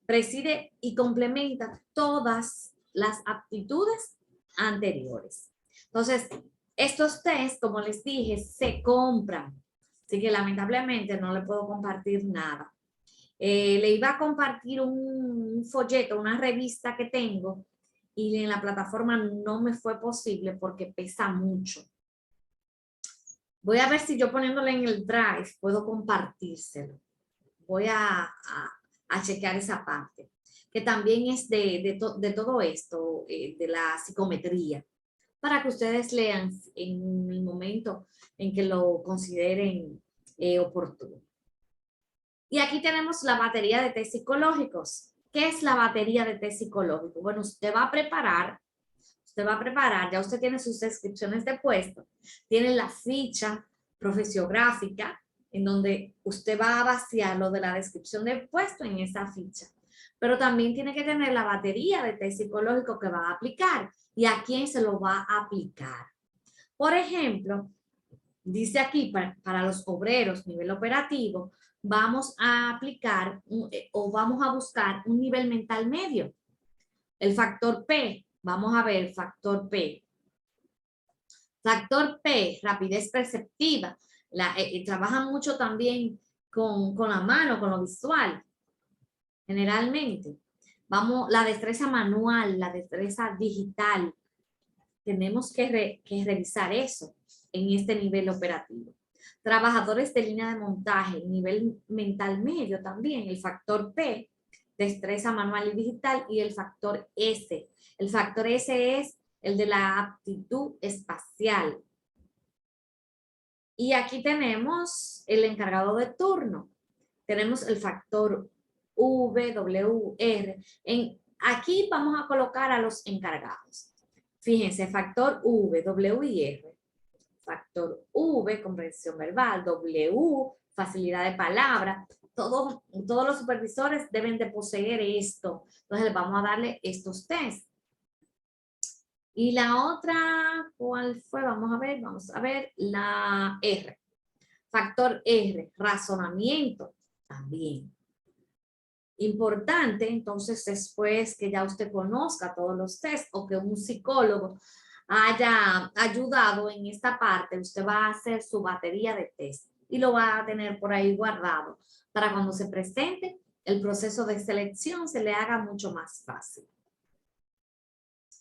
preside y complementa todas las aptitudes anteriores. Entonces, estos test, como les dije, se compran. Así que lamentablemente no le puedo compartir nada. Le iba a compartir un folleto, una revista que tengo, y en la plataforma no me fue posible porque pesa mucho. Voy a ver si yo poniéndole en el Drive puedo compartírselo. Voy a chequear esa parte, que también es de todo esto, de la psicometría, para que ustedes lean en el momento en que lo consideren oportuno. Y aquí tenemos la batería de test psicológicos. ¿Qué es la batería de test psicológico? Bueno, usted va a preparar, ya usted tiene sus descripciones de puesto, tiene la ficha profesiográfica, en donde usted va a vaciar lo de la descripción del puesto en esa ficha. Pero también tiene que tener la batería de test psicológico que va a aplicar y a quién se lo va a aplicar. Por ejemplo, dice aquí para los obreros nivel operativo, vamos a aplicar o vamos a buscar un nivel mental medio. El factor P, vamos a ver el factor P. Factor P, rapidez perceptiva. Trabajan mucho también con la mano, con lo visual, generalmente. La destreza manual, la destreza digital. Tenemos que revisar eso en este nivel operativo. Trabajadores de línea de montaje, nivel mental medio también, el factor P, destreza manual y digital, y el factor S. El factor S es el de la aptitud espacial. Y aquí tenemos el encargado de turno. Tenemos el factor V, W, R. Aquí vamos a colocar a los encargados. Fíjense, factor V, W y R. Factor V, comprensión verbal, W, facilidad de palabra. Todos los supervisores deben de poseer esto. Entonces, vamos a darle estos test. Y la otra, ¿cuál fue? Vamos a ver la R. Factor R, razonamiento también. Importante, entonces, después que ya usted conozca todos los test o que un psicólogo haya ayudado en esta parte, usted va a hacer su batería de test y lo va a tener por ahí guardado para cuando se presente el proceso de selección se le haga mucho más fácil.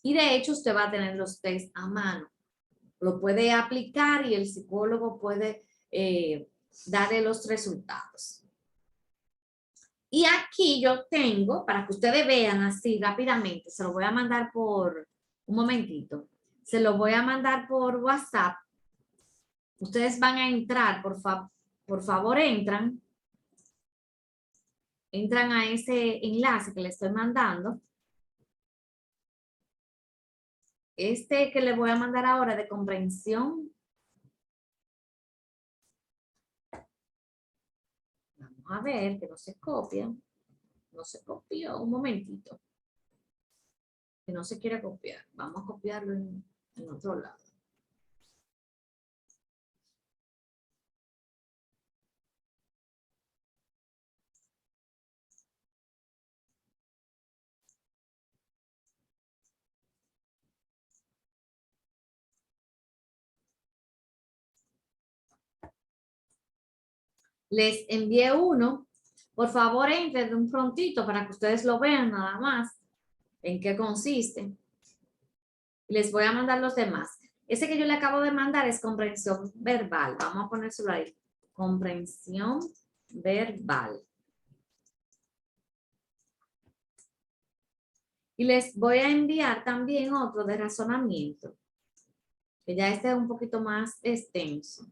Y de hecho usted va a tener los test a mano. Lo puede aplicar y el psicólogo puede darle los resultados. Y aquí yo tengo, para que ustedes vean así rápidamente, se lo voy a mandar por un momentito. Se lo voy a mandar por WhatsApp. Ustedes van a entrar, por favor entran a ese enlace que les estoy mandando. Este que le voy a mandar ahora de comprensión. Vamos a ver que no se copia. No se copió, un momentito. Que no se quiere copiar. Vamos a copiarlo en otro lado. Les envié uno. Por favor, entren de un prontito para que ustedes lo vean nada más en qué consiste. Les voy a mandar los demás. Ese que yo le acabo de mandar es comprensión verbal. Vamos a ponérselo ahí. Comprensión verbal. Y les voy a enviar también otro de razonamiento, que ya este es un poquito más extenso.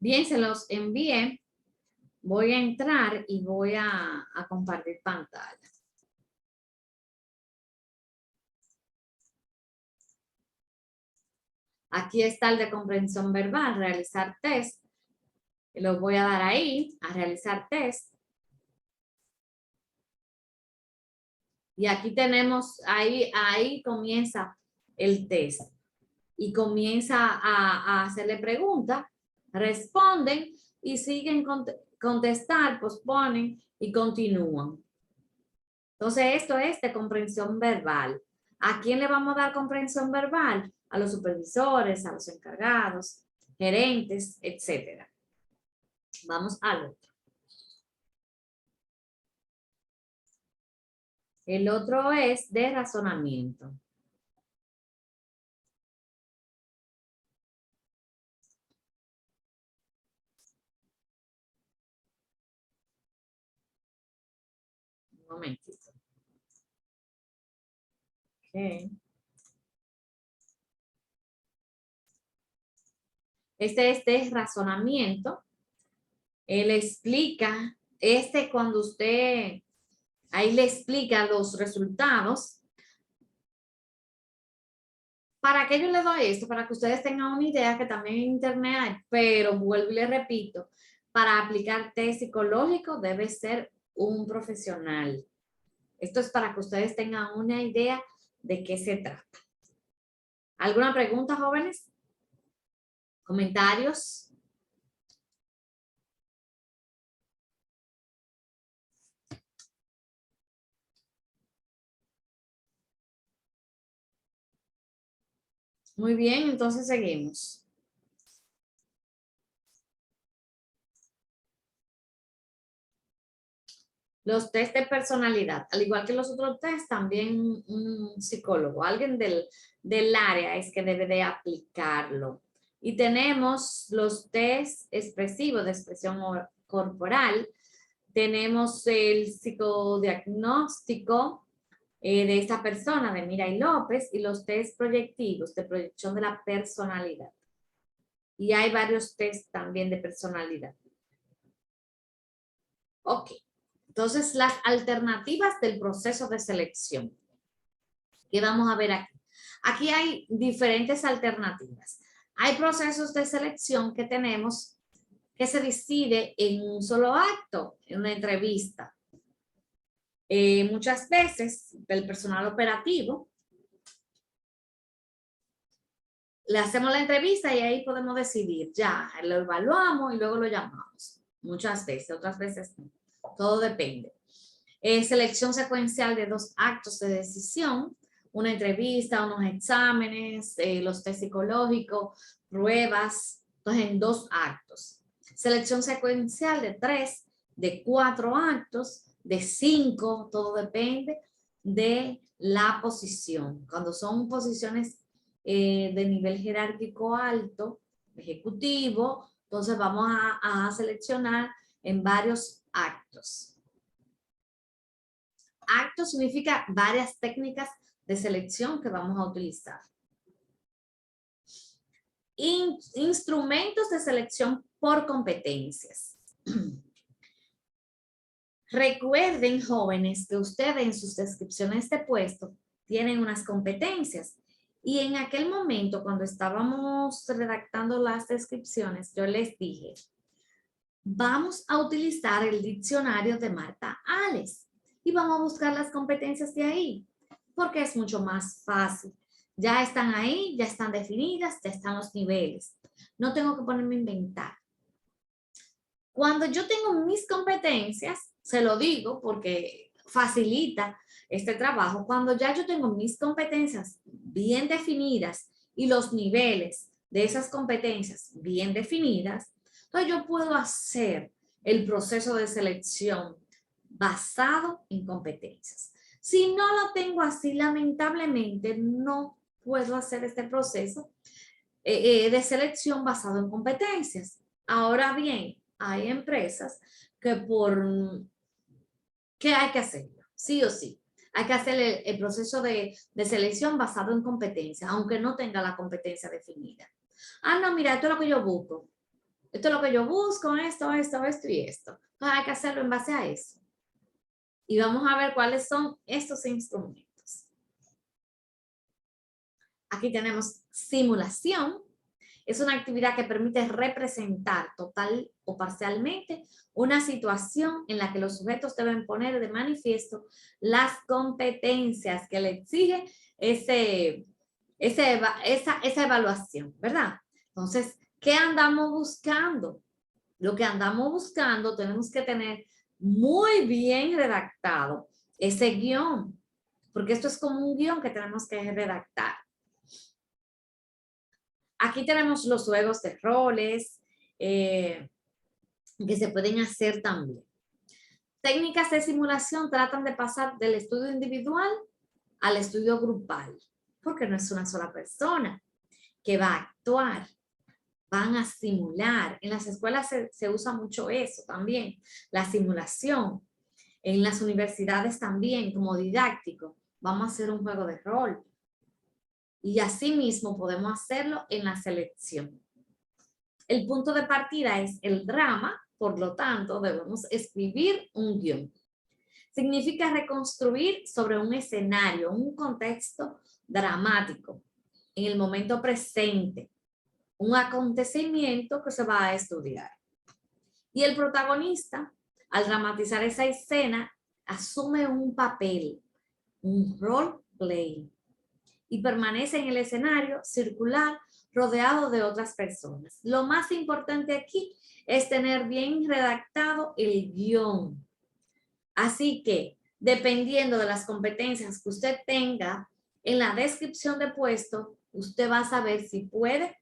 Bien, se los envié. Voy a entrar y voy a compartir pantalla. Aquí está el de comprensión verbal, realizar test. Lo voy a dar ahí, a realizar test. Y aquí tenemos, ahí comienza el test. Y comienza a hacerle preguntas, responden y siguen contestar, posponen y continúan. Entonces, esto es de comprensión verbal. ¿A quién le vamos a dar comprensión verbal? A los supervisores, a los encargados, gerentes, etc. Vamos al otro. El otro es de razonamiento. Un momentito. Okay. Este es de razonamiento. Él explica, cuando usted, ahí le explica los resultados. ¿Para qué yo le doy esto? Para que ustedes tengan una idea que también en internet hay, pero vuelvo y le repito, para aplicar test psicológico debe ser un profesional. Esto es para que ustedes tengan una idea de qué se trata. ¿Alguna pregunta, jóvenes? ¿Comentarios? Muy bien, entonces seguimos. Los test de personalidad, al igual que los otros test, también un psicólogo, alguien del área es que debe de aplicarlo. Y tenemos los test expresivos de expresión corporal. Tenemos el psicodiagnóstico de esta persona, de Miray López, y los test proyectivos de proyección de la personalidad. Y hay varios test también de personalidad. Ok. Entonces, las alternativas del proceso de selección. ¿Qué vamos a ver aquí? Aquí hay diferentes alternativas. Hay procesos de selección que tenemos que se decide en un solo acto, en una entrevista. Muchas veces, el personal operativo, le hacemos la entrevista y ahí podemos decidir, ya, lo evaluamos y luego lo llamamos. Muchas veces, otras veces no. Todo depende. Selección secuencial de 2 actos de decisión, una entrevista, unos exámenes, los test psicológicos, pruebas, entonces en 2 actos. Selección secuencial de 3, de 4 actos, de 5, todo depende de la posición. Cuando son posiciones de nivel jerárquico alto, ejecutivo, entonces vamos a seleccionar en varios actos. Acto significa varias técnicas de selección que vamos a utilizar. Instrumentos de selección por competencias. Recuerden, jóvenes, que ustedes en sus descripciones de puesto tienen unas competencias. Y en aquel momento, cuando estábamos redactando las descripciones, yo les dije, vamos a utilizar el diccionario de Marta Ales y vamos a buscar las competencias de ahí, porque es mucho más fácil. Ya están ahí, ya están definidas, ya están los niveles. No tengo que ponerme a inventar. Cuando yo tengo mis competencias, se lo digo porque facilita este trabajo. Cuando ya yo tengo mis competencias bien definidas y los niveles de esas competencias bien definidas, entonces yo puedo hacer el proceso de selección basado en competencias. Si no lo tengo así, lamentablemente no puedo hacer este proceso de selección basado en competencias. Ahora bien, hay empresas que ¿qué hay que hacer? Sí o sí. Hay que hacer el proceso de selección basado en competencias, aunque no tenga la competencia definida. Ah, no, mira, esto es lo que yo busco. Esto es lo que yo busco, esto y esto. Entonces hay que hacerlo en base a eso. Y vamos a ver cuáles son estos instrumentos. Aquí tenemos simulación. Es una actividad que permite representar total o parcialmente una situación en la que los sujetos deben poner de manifiesto las competencias que le exige esa evaluación, ¿verdad? Entonces, ¿qué andamos buscando? Lo que andamos buscando, tenemos que tener muy bien redactado ese guión, porque esto es como un guión que tenemos que redactar. Aquí tenemos los juegos de roles que se pueden hacer también. Técnicas de simulación tratan de pasar del estudio individual al estudio grupal, porque no es una sola persona que va a actuar, van a simular. En las escuelas se usa mucho eso también, la simulación. En las universidades también, como didáctico, vamos a hacer un juego de rol. Y así mismo podemos hacerlo en la selección. El punto de partida es el drama, por lo tanto, debemos escribir un guión. Significa reconstruir sobre un escenario, un contexto dramático, en el momento presente, un acontecimiento que se va a estudiar. Y el protagonista, al dramatizar esa escena, asume un papel, un role play, y permanece en el escenario circular rodeado de otras personas. Lo más importante aquí es tener bien redactado el guión. Así que, dependiendo de las competencias que usted tenga, en la descripción de puesto, usted va a saber si puede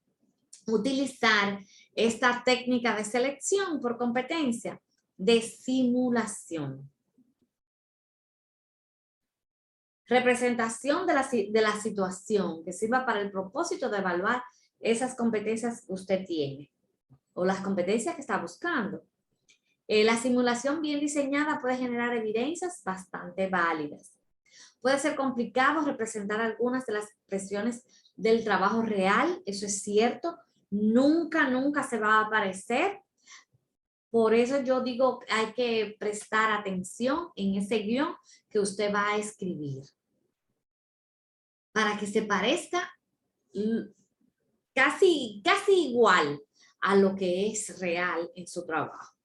utilizar esta técnica de selección por competencia de simulación. Representación de la situación que sirva para el propósito de evaluar esas competencias que usted tiene o las competencias que está buscando. La simulación bien diseñada puede generar evidencias bastante válidas. Puede ser complicado representar algunas de las expresiones del trabajo real, eso es cierto, nunca se va a aparecer. Por eso yo digo que hay que prestar atención en ese guión que usted va a escribir, para que se parezca casi igual a lo que es real en su trabajo.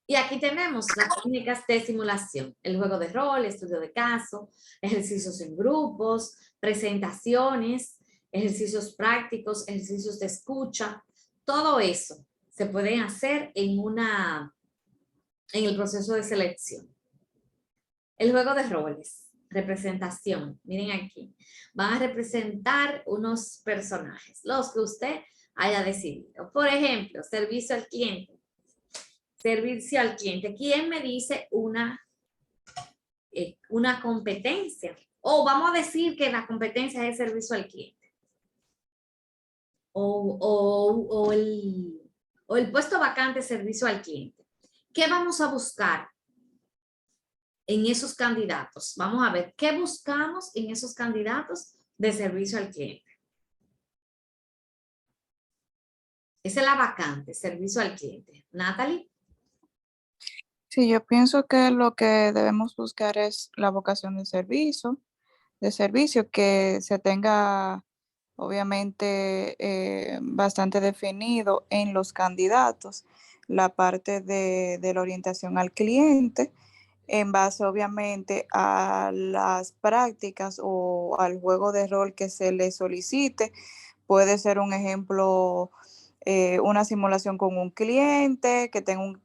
Y aquí tenemos las técnicas de simulación, el juego de rol, estudio de caso, ejercicios en grupos, presentaciones, ejercicios prácticos, ejercicios de escucha, todo eso se pueden hacer en el proceso de selección. El juego de roles, representación, miren aquí, van a representar unos personajes, los que usted haya decidido. Por ejemplo, servicio al cliente. Servicio al cliente. ¿Quién me dice una competencia? O vamos a decir que la competencia es servicio al cliente. O el puesto vacante servicio al cliente. ¿Qué vamos a buscar? en esos candidatos. Vamos a ver, ¿qué buscamos en esos candidatos de servicio al cliente? Esa es la vacante, servicio al cliente. Natalie. Sí, yo pienso que lo que debemos buscar es la vocación de servicio que se tenga obviamente bastante definido en los candidatos, la parte de la orientación al cliente, en base obviamente a las prácticas o al juego de rol que se le solicite. Puede ser un ejemplo, una simulación con un cliente que tenga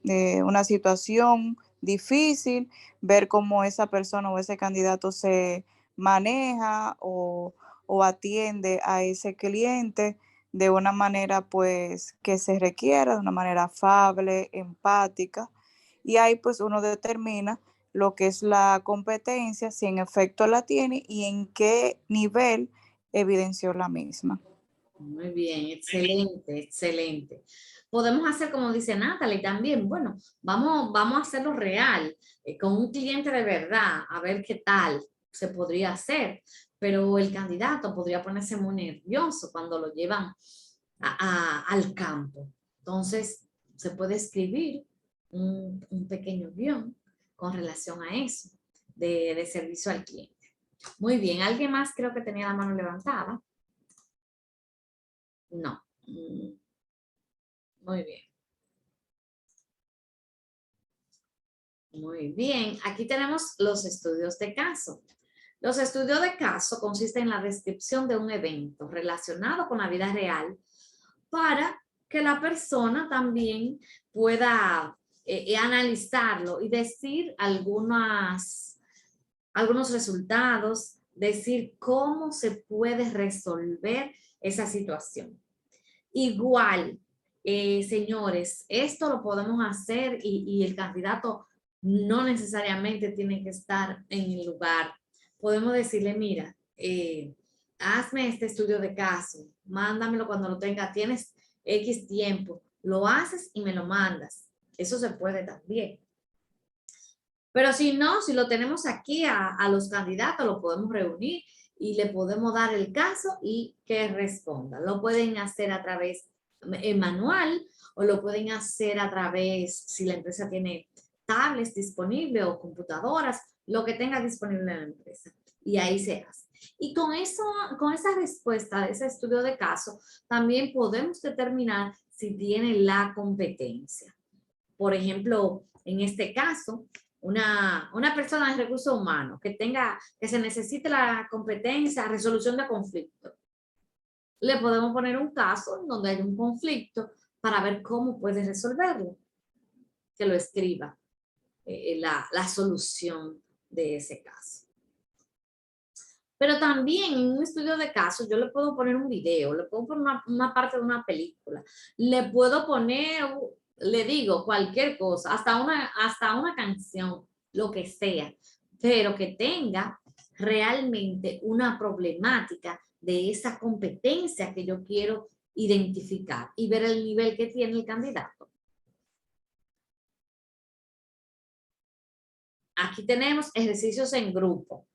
una situación difícil, ver cómo esa persona o ese candidato se maneja o atiende a ese cliente de una manera pues que se requiera, de una manera afable, empática. Y ahí pues uno determina lo que es la competencia, si en efecto la tiene y en qué nivel evidenció la misma. Muy bien, excelente, excelente. Podemos hacer como dice Natalie también, bueno, vamos a hacerlo real, con un cliente de verdad, a ver qué tal se podría hacer, pero el candidato podría ponerse muy nervioso cuando lo llevan al campo. Entonces, se puede escribir un pequeño guión con relación a eso, de servicio al cliente. Muy bien, ¿alguien más creo que tenía la mano levantada? No. Muy bien. Muy bien. Aquí tenemos los estudios de caso. Los estudios de caso consisten en la descripción de un evento relacionado con la vida real para que la persona también pueda analizarlo y decir algunos resultados, decir cómo se puede resolver esa situación. Igual, señores, esto lo podemos hacer y el candidato no necesariamente tiene que estar en el lugar. Podemos decirle, mira, hazme este estudio de caso, mándamelo cuando lo tenga, tienes X tiempo, lo haces y me lo mandas. Eso se puede también. Pero si no, si lo tenemos aquí a los candidatos, lo podemos reunir y le podemos dar el caso y que responda. Lo pueden hacer a través manual o lo pueden hacer a través, si la empresa tiene tablets disponibles o computadoras, lo que tenga disponible en la empresa. Y ahí se hace. Y con esa respuesta de ese estudio de caso, también podemos determinar si tiene la competencia. Por ejemplo, en este caso, una persona de recursos humanos que se necesite la competencia, resolución de conflictos. Le podemos poner un caso en donde hay un conflicto para ver cómo puede resolverlo. Que lo escriba la solución de ese caso. Pero también en un estudio de caso yo le puedo poner un video, le puedo poner una parte de una película, le puedo poner, le digo, cualquier cosa, hasta una canción, lo que sea, pero que tenga realmente una problemática de esa competencia que yo quiero identificar y ver el nivel que tiene el candidato. Aquí tenemos ejercicios en grupo.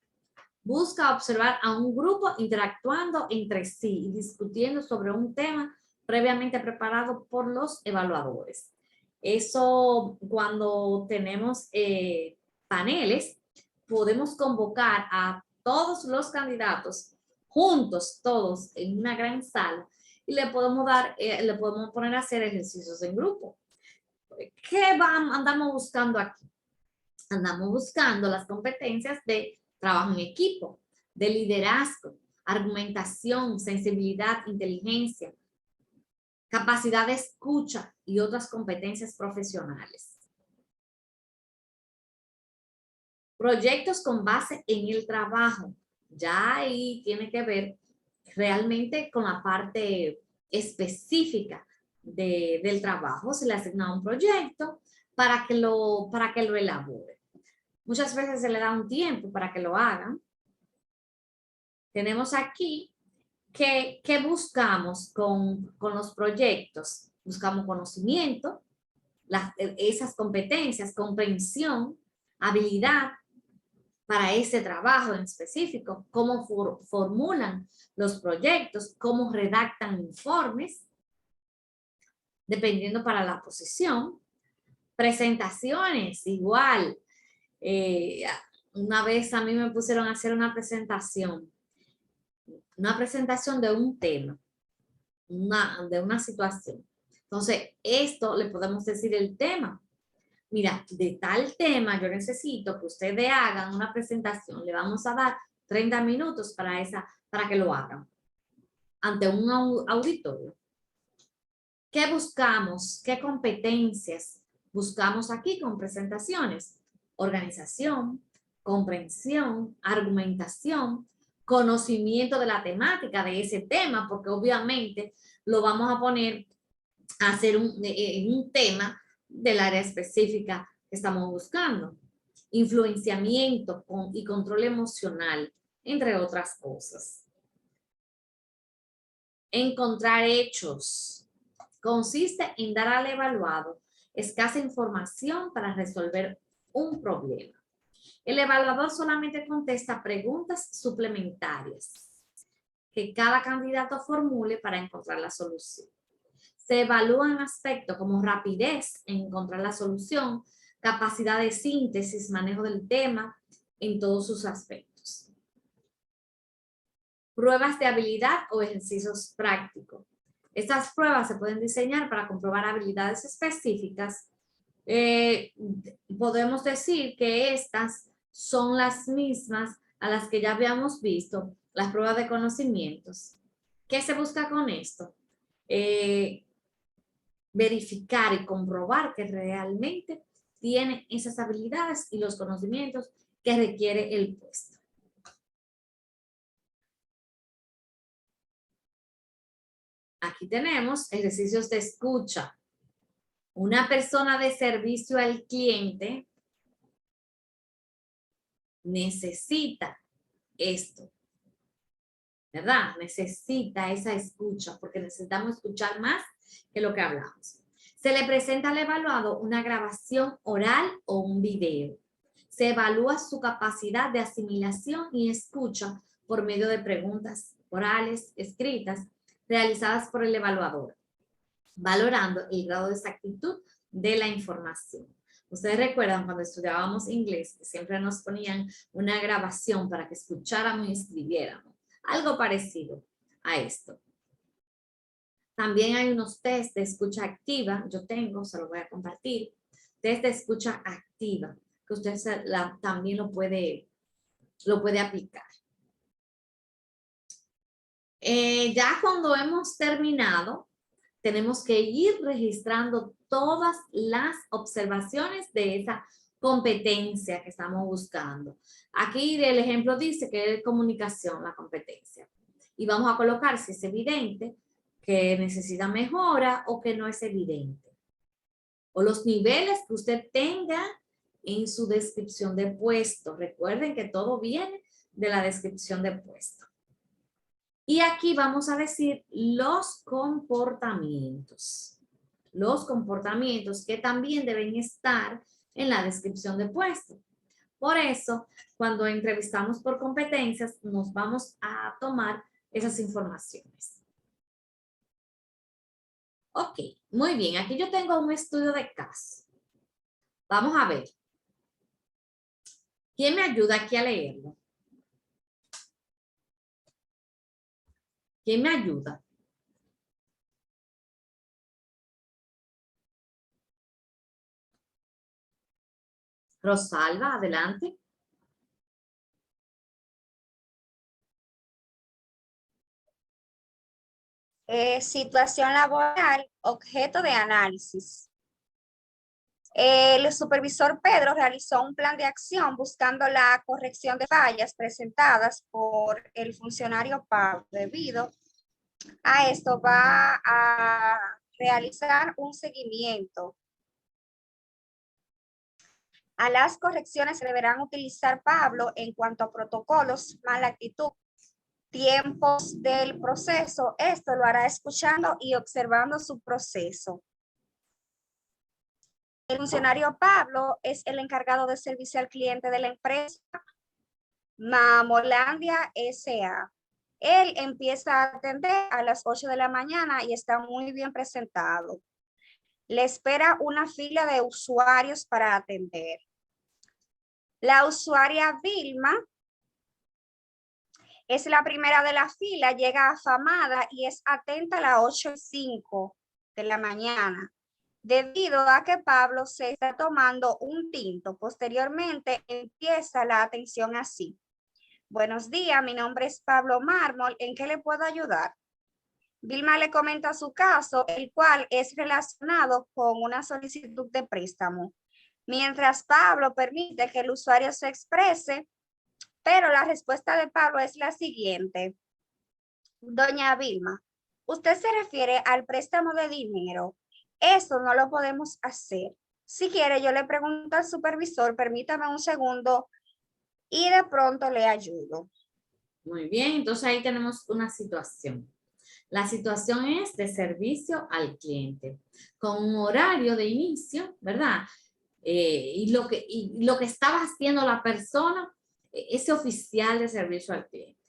Busca observar a un grupo interactuando entre sí y discutiendo sobre un tema previamente preparado por los evaluadores. Eso, cuando tenemos paneles, podemos convocar a todos los candidatos juntos, todos en una gran sala, y le podemos poner a hacer ejercicios en grupo. ¿Qué andamos buscando aquí? Andamos buscando las competencias de trabajo en equipo, de liderazgo, argumentación, sensibilidad, inteligencia, capacidad de escucha y otras competencias profesionales. Proyectos con base en el trabajo. Ya ahí tiene que ver realmente con la parte específica del trabajo. Se le asigna un proyecto para que lo elabore. Muchas veces se le da un tiempo para que lo hagan. Tenemos aquí que buscamos con los proyectos. Buscamos conocimiento, esas competencias, comprensión, habilidad para ese trabajo en específico, cómo formulan los proyectos, cómo redactan informes, dependiendo para la posición. Presentaciones, igual. Una vez a mí me pusieron a hacer una presentación de un tema, de una situación. Entonces, esto le podemos decir el tema. Mira, de tal tema yo necesito que ustedes hagan una presentación. Le vamos a dar 30 minutos para que lo hagan ante un auditorio. ¿Qué buscamos? ¿Qué competencias buscamos aquí con presentaciones? Organización, comprensión, argumentación, conocimiento de la temática de ese tema, porque obviamente lo vamos a poner a hacer en un tema del área específica que estamos buscando. Influenciamiento y control emocional, entre otras cosas. Encontrar hechos. Consiste en dar al evaluado escasa información para resolver un problema. El evaluador solamente contesta preguntas suplementarias que cada candidato formule para encontrar la solución. Se evalúan aspectos como rapidez en encontrar la solución, capacidad de síntesis, manejo del tema en todos sus aspectos. Pruebas de habilidad o ejercicios prácticos. Estas pruebas se pueden diseñar para comprobar habilidades específicas. Podemos decir que estas son las mismas a las que ya habíamos visto, las pruebas de conocimientos. ¿Qué se busca con esto? Verificar y comprobar que realmente tiene esas habilidades y los conocimientos que requiere el puesto. Aquí tenemos ejercicios de escucha. Una persona de servicio al cliente necesita esto, ¿verdad? Necesita esa escucha porque necesitamos escuchar más que lo que hablamos. Se le presenta al evaluado una grabación oral o un video. Se evalúa su capacidad de asimilación y escucha por medio de preguntas orales, escritas, realizadas por el evaluador, valorando el grado de exactitud de la información. Ustedes recuerdan cuando estudiábamos inglés que siempre nos ponían una grabación para que escucháramos y escribiéramos. Algo parecido a esto. También hay unos test de escucha activa. Yo tengo, se los voy a compartir. Test de escucha activa, que usted también lo puede aplicar. Ya cuando hemos terminado, tenemos que ir registrando todas las observaciones de esa competencia que estamos buscando. Aquí el ejemplo dice que es comunicación, la competencia. Y vamos a colocar si es evidente, que necesita mejora o que no es evidente. O los niveles que usted tenga en su descripción de puesto. Recuerden que todo viene de la descripción de puesto. Y aquí vamos a decir los comportamientos. Los comportamientos que también deben estar en la descripción de puesto. Por eso, cuando entrevistamos por competencias, nos vamos a tomar esas informaciones. Ok, muy bien. Aquí yo tengo un estudio de caso. Vamos a ver. ¿Quién me ayuda aquí a leerlo? ¿Quién me ayuda? Rosalba, adelante. Situación laboral, objeto de análisis. El supervisor Pedro realizó un plan de acción buscando la corrección de fallas presentadas por el funcionario Pablo. Debido a esto va a realizar un seguimiento. A las correcciones se deberán utilizar Pablo en cuanto a protocolos, mala actitud, tiempos del proceso. Esto lo hará escuchando y observando su proceso. El funcionario Pablo es el encargado de servicio al cliente de la empresa Mamolandia S.A. Él empieza a atender a las 8 de la mañana y está muy bien presentado. Le espera una fila de usuarios para atender. La usuaria Vilma es la primera de la fila, llega afamada y es atenta a las 8:05 de la mañana, debido a que Pablo se está tomando un tinto. Posteriormente empieza la atención así. Buenos días, mi nombre es Pablo Mármol, ¿en qué le puedo ayudar? Vilma le comenta su caso, el cual es relacionado con una solicitud de préstamo. Mientras Pablo permite que el usuario se exprese, pero la respuesta de Pablo es la siguiente. Doña Vilma, usted se refiere al préstamo de dinero. Eso no lo podemos hacer. Si quiere, yo le pregunto al supervisor, permítame un segundo y de pronto le ayudo. Muy bien, entonces ahí tenemos una situación. La situación es de servicio al cliente, con un horario de inicio, ¿verdad? Y lo que estaba haciendo la persona, ese oficial de servicio al cliente.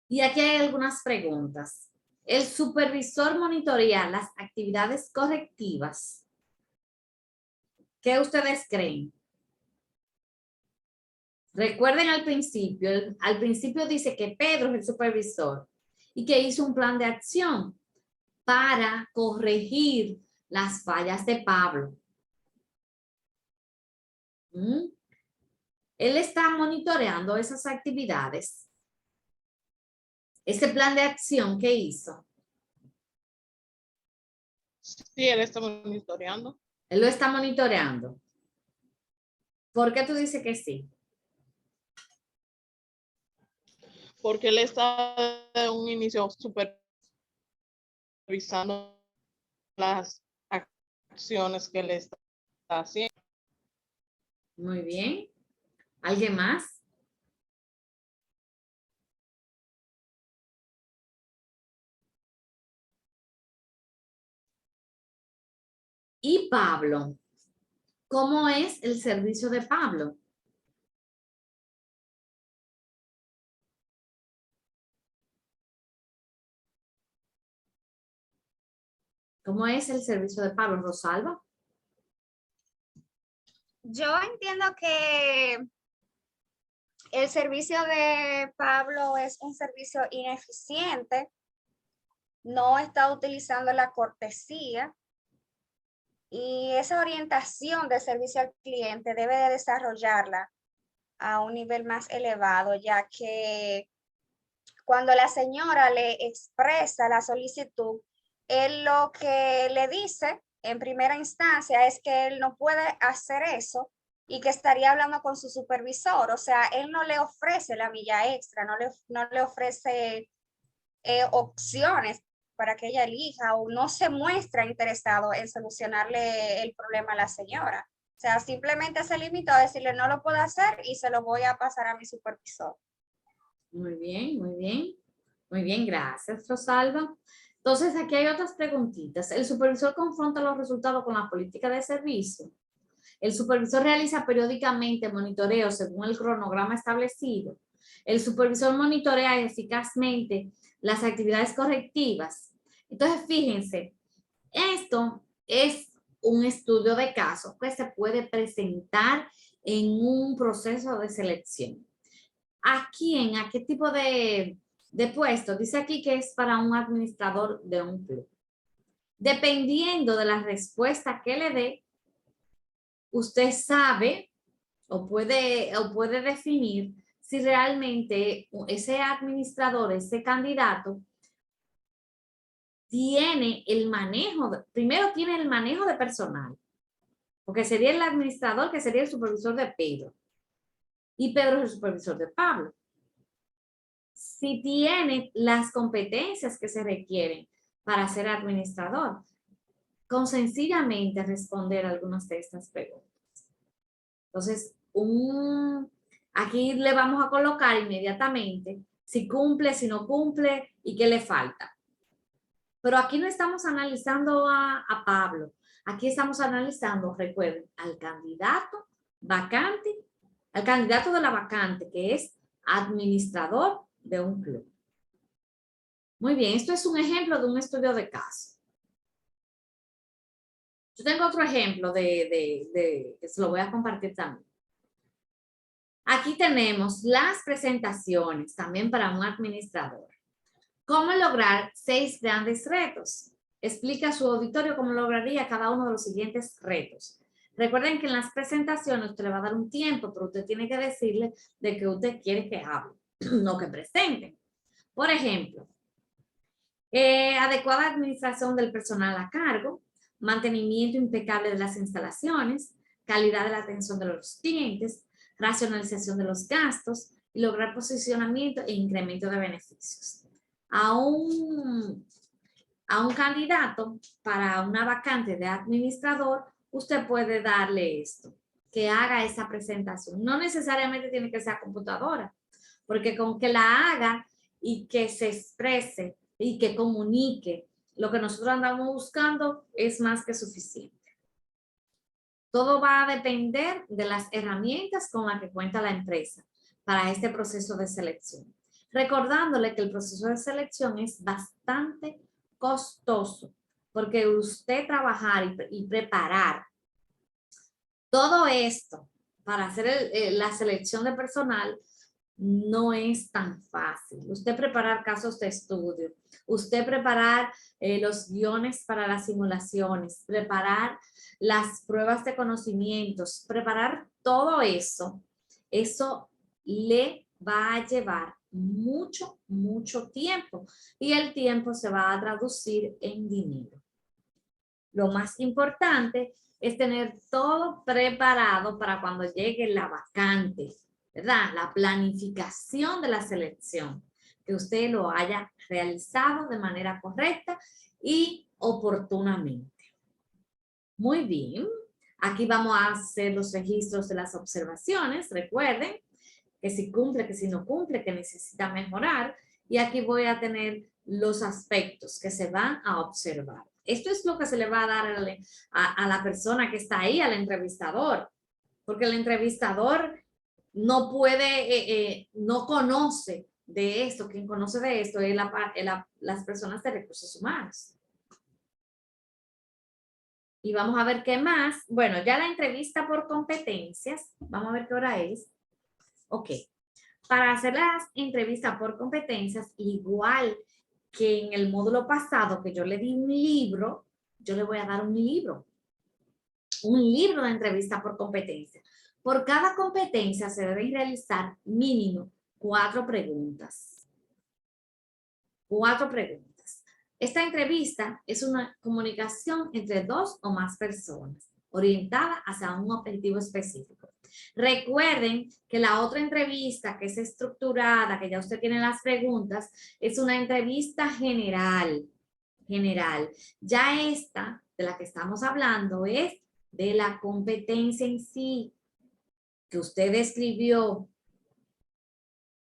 Y aquí hay algunas preguntas. ¿El supervisor monitorea las actividades correctivas? ¿Qué ustedes creen? Recuerden al principio dice que Pedro es el supervisor y que hizo un plan de acción para corregir las fallas de Pablo. Él está monitoreando esas actividades. Ese plan de acción que hizo. Sí, él está monitoreando. Él lo está monitoreando. ¿Por qué tú dices que sí? Porque él está en un inicio supervisando las acciones que él está haciendo. Muy bien. ¿Alguien más? ¿Y Pablo? ¿Cómo es el servicio de Pablo? ¿Cómo es el servicio de Pablo, Rosalba? Yo entiendo que el servicio de Pablo es un servicio ineficiente, no está utilizando la cortesía y esa orientación de servicio al cliente debe de desarrollarla a un nivel más elevado, ya que cuando la señora le expresa la solicitud, él lo que le dice en primera instancia es que él no puede hacer eso y que estaría hablando con su supervisor. O sea, él no le ofrece la milla extra, no le ofrece opciones para que ella elija o no se muestra interesado en solucionarle el problema a la señora. O sea, simplemente se limitó a decirle no lo puedo hacer y se lo voy a pasar a mi supervisor. Muy bien, muy bien. Muy bien, gracias, Rosalba. Entonces, aquí hay otras preguntitas. ¿El supervisor confronta los resultados con la política de servicio? ¿El supervisor realiza periódicamente monitoreo según el cronograma establecido? ¿El supervisor monitorea eficazmente las actividades correctivas? Entonces, fíjense, esto es un estudio de caso que se puede presentar en un proceso de selección. ¿A quién? ¿A qué tipo de puesto? Dice aquí que es para un administrador de un club. Dependiendo de la respuesta que le dé, usted sabe o puede definir si realmente ese administrador, ese candidato, tiene el manejo, primero tiene el manejo de personal, porque sería el administrador que sería el supervisor de Pedro. Y Pedro es el supervisor de Pablo. Si tiene las competencias que se requieren para ser administrador, con sencillamente responder algunas de estas preguntas. Entonces, aquí le vamos a colocar inmediatamente si cumple, si no cumple y qué le falta. Pero aquí no estamos analizando a Pablo. Aquí estamos analizando, recuerden, al candidato vacante, al candidato de la vacante, que es administrador de un club. Muy bien, esto es un ejemplo de un estudio de caso. Yo tengo otro ejemplo que se lo voy a compartir también. Aquí tenemos las presentaciones también para un administrador. ¿Cómo lograr 6 grandes retos? Explica a su auditorio cómo lograría cada uno de los siguientes retos. Recuerden que en las presentaciones usted le va a dar un tiempo, pero usted tiene que decirle de que usted quiere que hable, no que presente. Por ejemplo, adecuada administración del personal a cargo, mantenimiento impecable de las instalaciones, calidad de la atención de los clientes, racionalización de los gastos y lograr posicionamiento e incremento de beneficios. A un candidato para una vacante de administrador, usted puede darle esto, que haga esa presentación. No necesariamente tiene que ser computadora, porque con que la haga y que se exprese y que comunique lo que nosotros andamos buscando es más que suficiente. Todo va a depender de las herramientas con las que cuenta la empresa para este proceso de selección. Recordándole que el proceso de selección es bastante costoso, porque usted trabajar y preparar todo esto para hacer la selección de personal no es tan fácil. Usted preparar casos de estudio, usted preparar los guiones para las simulaciones, preparar las pruebas de conocimientos, preparar todo eso, eso le va a llevar mucho, mucho tiempo y el tiempo se va a traducir en dinero. Lo más importante es tener todo preparado para cuando llegue la vacante, ¿verdad? La planificación de la selección, que usted lo haya realizado de manera correcta y oportunamente. Muy bien, aquí vamos a hacer los registros de las observaciones, recuerden que si cumple, que si no cumple, que necesita mejorar, y aquí voy a tener los aspectos que se van a observar. Esto es lo que se le va a dar a la persona que está ahí, al entrevistador, porque el entrevistador no puede, no conoce de esto. Quien conoce de esto es las personas de recursos humanos. Y vamos a ver qué más. Bueno, ya la entrevista por competencias. Vamos a ver qué hora es. Ok. Para hacer las entrevistas por competencias, igual que en el módulo pasado que yo le di un libro, yo le voy a dar un libro de entrevista por competencia. Por cada competencia se deben realizar mínimo 4 preguntas. 4 preguntas. Esta entrevista es una comunicación entre 2 o más personas, orientada hacia un objetivo específico. Recuerden que la otra entrevista, que es estructurada, que ya usted tiene las preguntas, es una entrevista general. Ya esta, de la que estamos hablando, es de la competencia en sí, que usted escribió.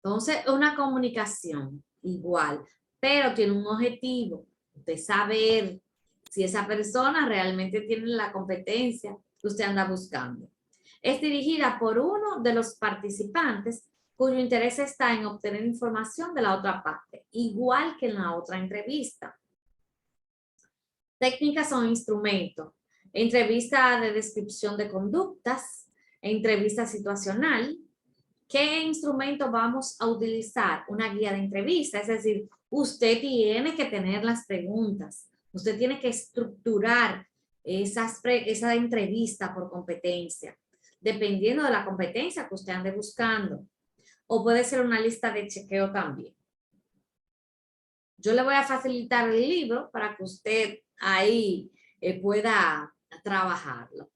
Entonces, una comunicación igual, pero tiene un objetivo de saber si esa persona realmente tiene la competencia que usted anda buscando. Es dirigida por uno de los participantes cuyo interés está en obtener información de la otra parte, igual que en la otra entrevista. Técnicas o instrumentos. Entrevista de descripción de conductas, entrevista situacional. ¿Qué instrumento vamos a utilizar? Una guía de entrevista, es decir, usted tiene que tener las preguntas, usted tiene que estructurar esa entrevista por competencia, dependiendo de la competencia que usted ande buscando. O puede ser una lista de chequeo también. Yo le voy a facilitar el libro para que usted ahí pueda trabajarlo.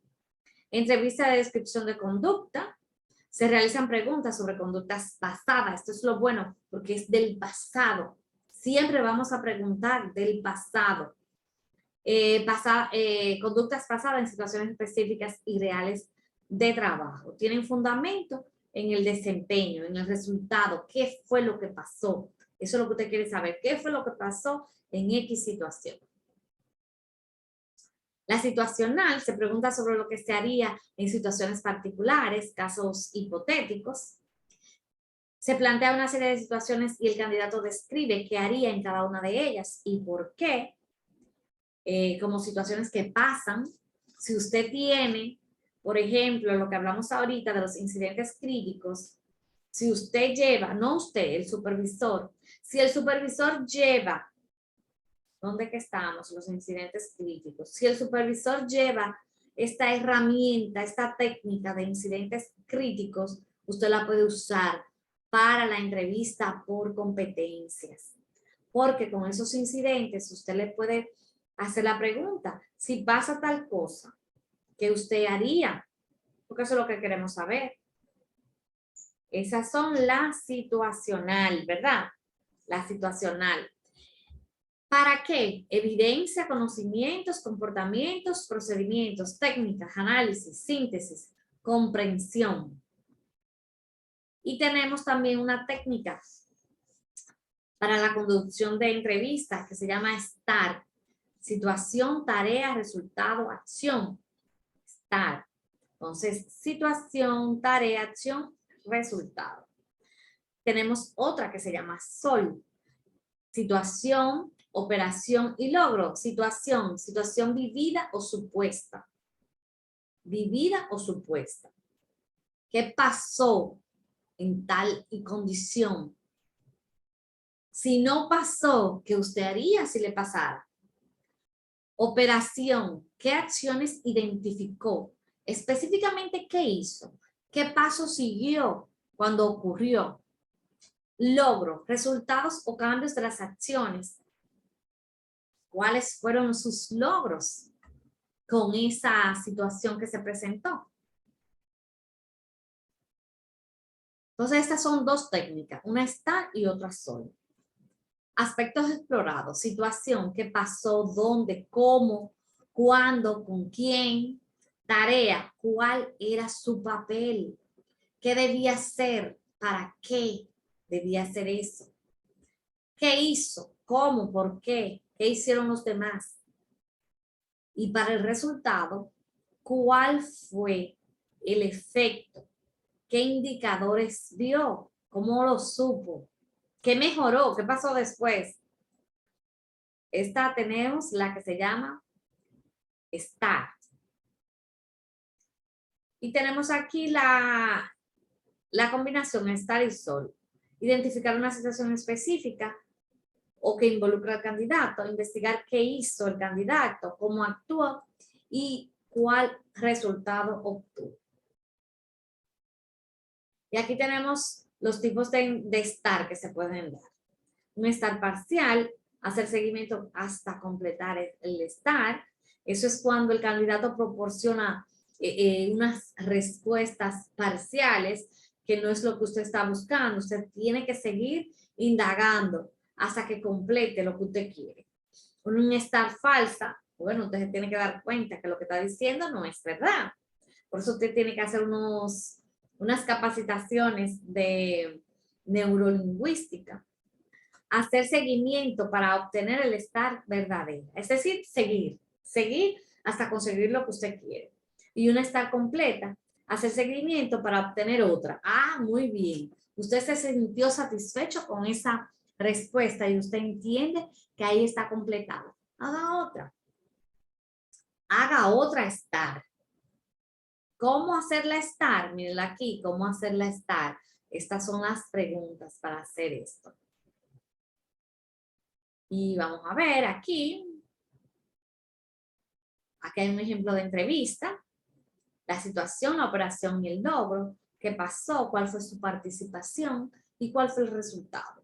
Entrevista de descripción de conducta. Se realizan preguntas sobre conductas pasadas. Esto es lo bueno porque es del pasado. Siempre vamos a preguntar del pasado. Conductas pasadas en situaciones específicas y reales de trabajo. Tienen fundamento en el desempeño, en el resultado. ¿Qué fue lo que pasó? Eso es lo que usted quiere saber. ¿Qué fue lo que pasó en X situación? La situacional se pregunta sobre lo que se haría en situaciones particulares, casos hipotéticos. Se plantea una serie de situaciones y el candidato describe qué haría en cada una de ellas y por qué, como situaciones que pasan. Si usted tiene, por ejemplo, lo que hablamos ahorita de los incidentes críticos, si usted lleva, no usted, el supervisor, si el supervisor lleva, ¿dónde que estamos? Los incidentes críticos. Si el supervisor lleva esta herramienta, esta técnica de incidentes críticos, usted la puede usar para la entrevista por competencias. Porque con esos incidentes usted le puede hacer la pregunta, si pasa tal cosa, ¿qué usted haría? Porque eso es lo que queremos saber. Esas son las situacional, ¿verdad? La situacional. ¿Para qué? Evidencia, conocimientos, comportamientos, procedimientos, técnicas, análisis, síntesis, comprensión. Y tenemos también una técnica para la conducción de entrevistas que se llama STAR. Situación, tarea, resultado, acción. STAR. Entonces, situación, tarea, acción, resultado. Tenemos otra que se llama SOL. Situación, operación y logro. Situación, situación vivida o supuesta. Vivida o supuesta. ¿Qué pasó en tal y condición? Si no pasó, ¿qué usted haría si le pasara? Operación, ¿qué acciones identificó? Específicamente, ¿qué hizo? ¿Qué paso siguió cuando ocurrió? Logro, resultados o cambios de las acciones. ¿Cuáles fueron sus logros con esa situación que se presentó? Entonces, estas son dos técnicas, una STAR y otra SOL. Aspectos explorados, situación, qué pasó, dónde, cómo, cuándo, con quién. Tarea, cuál era su papel, qué debía hacer, para qué debía hacer eso. ¿Qué hizo? ¿Cómo? ¿Por qué? ¿Qué hicieron los demás? Y para el resultado, ¿cuál fue el efecto? ¿Qué indicadores vio? ¿Cómo lo supo? ¿Qué mejoró? ¿Qué pasó después? Esta tenemos la que se llama STAR. Y tenemos aquí la combinación STAR y SOL. Identificar una situación específica o que involucra al candidato, investigar qué hizo el candidato, cómo actuó y cuál resultado obtuvo. Y aquí tenemos los tipos de STAR que se pueden dar. Un STAR parcial, hacer seguimiento hasta completar el STAR. Eso es cuando el candidato proporciona unas respuestas parciales, que no es lo que usted está buscando. Usted tiene que seguir indagando hasta que complete lo que usted quiere. Un STAR falsa, bueno, usted se tiene que dar cuenta que lo que está diciendo no es verdad. Por eso usted tiene que hacer unas capacitaciones de neurolingüística. Hacer seguimiento para obtener el STAR verdadero. Es decir, seguir hasta conseguir lo que usted quiere. Y una STAR completa, hacer seguimiento para obtener otra. Ah, muy bien. Usted se sintió satisfecho con esa respuesta y usted entiende que ahí está completado. Haga otra. Haga otra STAR. ¿Cómo hacer la STAR? Mírenla aquí, ¿cómo hacer la STAR? Estas son las preguntas para hacer esto. Y vamos a ver aquí. Aquí hay un ejemplo de entrevista. La situación, la operación y el logro. ¿Qué pasó? ¿Cuál fue su participación? ¿Y cuál fue el resultado?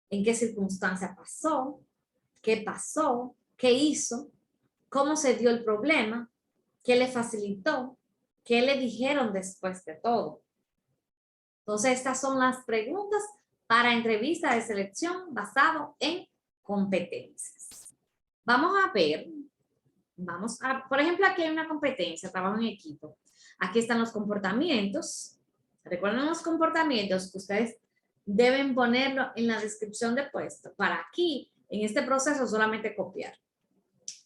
¿En qué circunstancia pasó? ¿Qué pasó? ¿Qué hizo? ¿Cómo se dio el problema? ¿Qué le facilitó? ¿Qué le dijeron después de todo? Entonces, estas son las preguntas para entrevista de selección basado en competencias. Vamos a ver, por ejemplo, aquí hay una competencia, trabajo en equipo. Aquí están los comportamientos. Recuerden los comportamientos que ustedes deben ponerlo en la descripción de puesto. Para aquí, en este proceso, solamente copiar.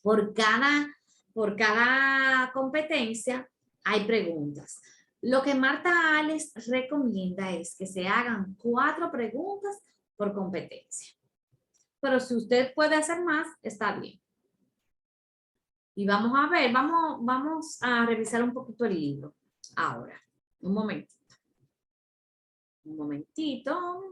Por cada por cada competencia hay preguntas. Lo que Marta Alex recomienda es que se hagan 4 preguntas por competencia. Pero si usted puede hacer más, está bien. Y vamos a ver, vamos a revisar un poquito el libro ahora. Un momentito. Un momentito.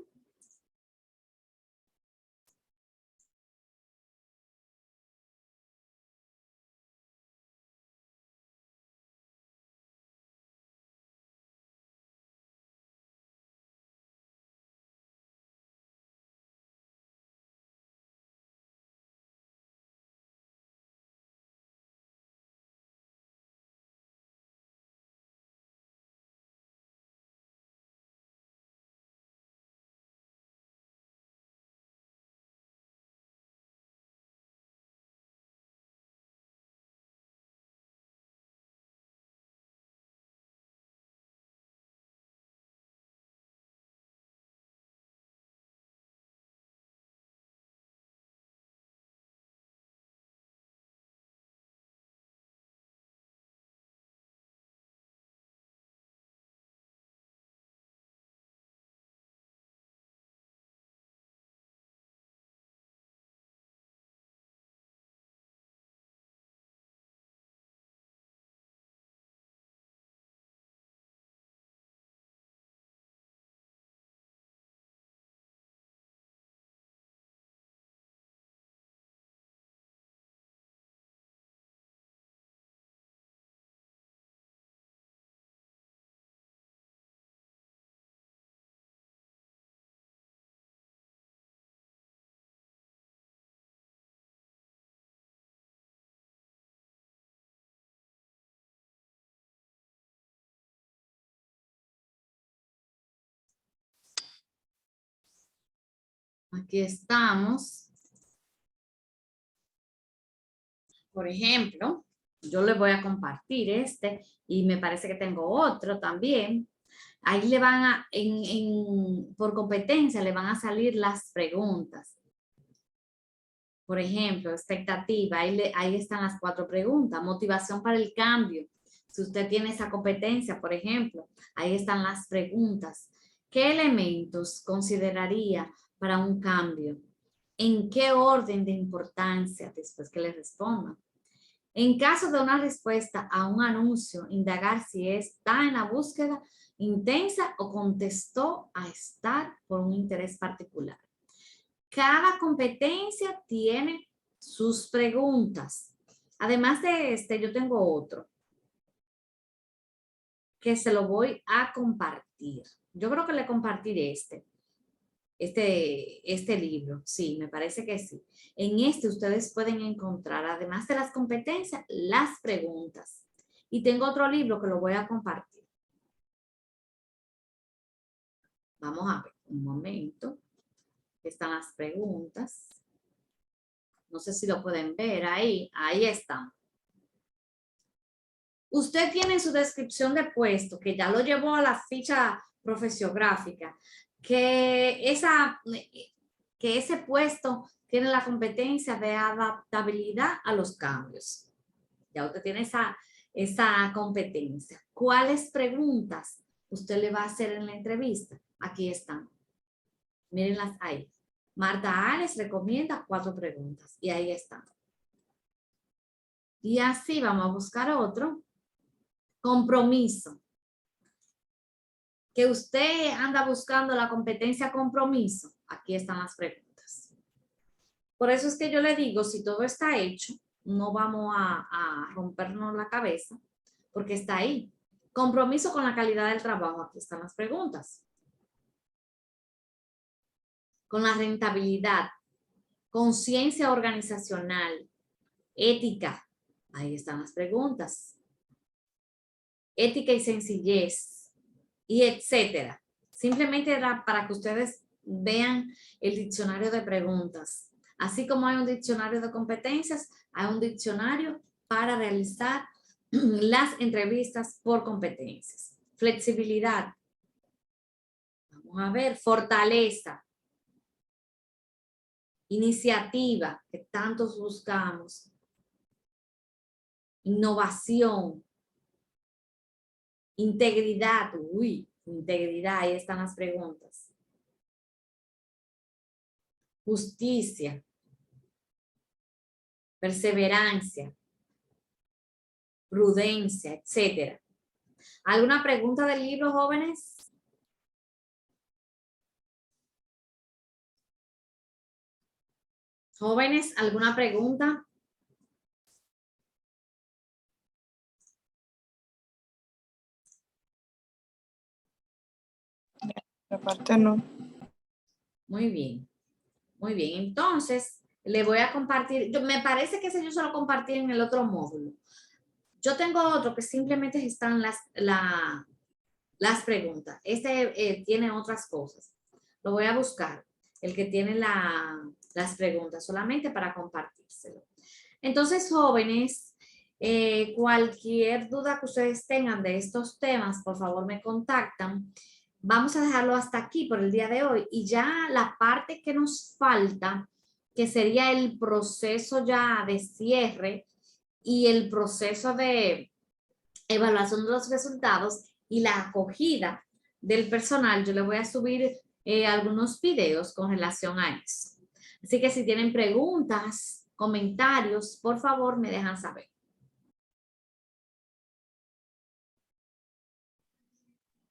Aquí estamos. Por ejemplo, yo le voy a compartir este y me parece que tengo otro también. Ahí le van a, por competencia, le van a salir las preguntas. Por ejemplo, expectativa, ahí están las 4 preguntas. Motivación para el cambio. Si usted tiene esa competencia, por ejemplo, ahí están las preguntas. ¿Qué elementos consideraría para un cambio? ¿En qué orden de importancia después que le respondan? En caso de una respuesta a un anuncio, indagar si está en la búsqueda intensa o contestó a estar por un interés particular. Cada competencia tiene sus preguntas. Además de este, yo tengo otro que se lo voy a compartir. Yo creo que le compartiré este libro. Sí, me parece que sí. En este ustedes pueden encontrar, además de las competencias, las preguntas. Y tengo otro libro que lo voy a compartir. Vamos a ver, un momento. Están las preguntas. No sé si lo pueden ver ahí. Ahí están. Usted tiene en su descripción de puesto, que ya lo llevó a la ficha profesiográfica, que ese puesto tiene la competencia de adaptabilidad a los cambios. Ya usted tiene esa competencia. ¿Cuáles preguntas usted le va a hacer en la entrevista? Aquí están. Mírenlas ahí. Marta Alex recomienda 4 preguntas y ahí están. Y así vamos a buscar otro. Compromiso. Que usted anda buscando la competencia compromiso. Aquí están las preguntas. Por eso es que yo le digo, si todo está hecho, no vamos a rompernos la cabeza, porque está ahí. Compromiso con la calidad del trabajo. Aquí están las preguntas. Con la rentabilidad. Conciencia organizacional. Ética. Ahí están las preguntas. Ética y sencillez. Y etcétera. Simplemente era para que ustedes vean el diccionario de preguntas. Así como hay un diccionario de competencias, hay un diccionario para realizar las entrevistas por competencias. Flexibilidad. Vamos a ver, fortaleza. Iniciativa, que tantos buscamos. innovación, integridad, integridad, ahí están las preguntas. Justicia, perseverancia, prudencia, etcétera. ¿Alguna pregunta del libro, jóvenes? Jóvenes, ¿alguna pregunta? Aparte no. Muy bien. Muy bien. Entonces, le voy a compartir. Me parece que ese yo se lo compartí en el otro módulo. Yo tengo otro que simplemente están las preguntas. Este tiene otras cosas. Lo voy a buscar. El que tiene las preguntas solamente para compartírselo. Entonces, jóvenes, cualquier duda que ustedes tengan de estos temas, por favor me contactan. Vamos a dejarlo hasta aquí por el día de hoy. Y ya la parte que nos falta, que sería el proceso ya de cierre y el proceso de evaluación de los resultados y la acogida del personal, yo le voy a subir algunos videos con relación a eso. Así que si tienen preguntas, comentarios, por favor me dejan saber.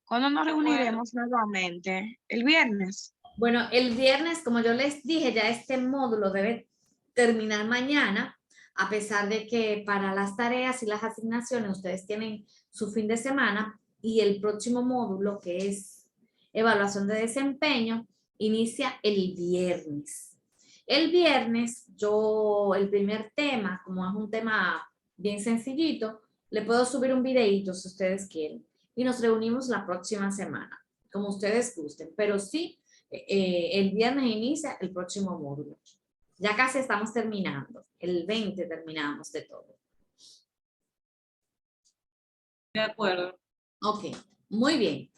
¿Cuándo nos reuniremos nuevamente? ¿El viernes? Bueno, el viernes, como yo les dije, ya este módulo debe terminar mañana, a pesar de que para las tareas y las asignaciones ustedes tienen su fin de semana, y el próximo módulo, que es evaluación de desempeño, inicia el viernes. El viernes, el primer tema, como es un tema bien sencillito, le puedo subir un videíto si ustedes quieren, y nos reunimos la próxima semana, como ustedes gusten, pero sí, el viernes inicia el próximo módulo. Ya casi estamos terminando. El 20 terminamos de todo. De acuerdo. Ok, muy bien.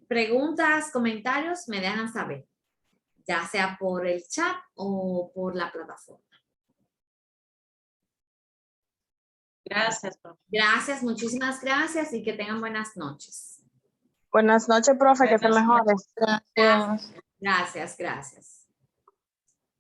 Preguntas, comentarios, me dejan saber. Ya sea por el chat o por la plataforma. Gracias, profe. Gracias, muchísimas gracias y que tengan buenas noches. Buenas noches, profe, que te Buenas mejores. Gracias. Gracias, gracias.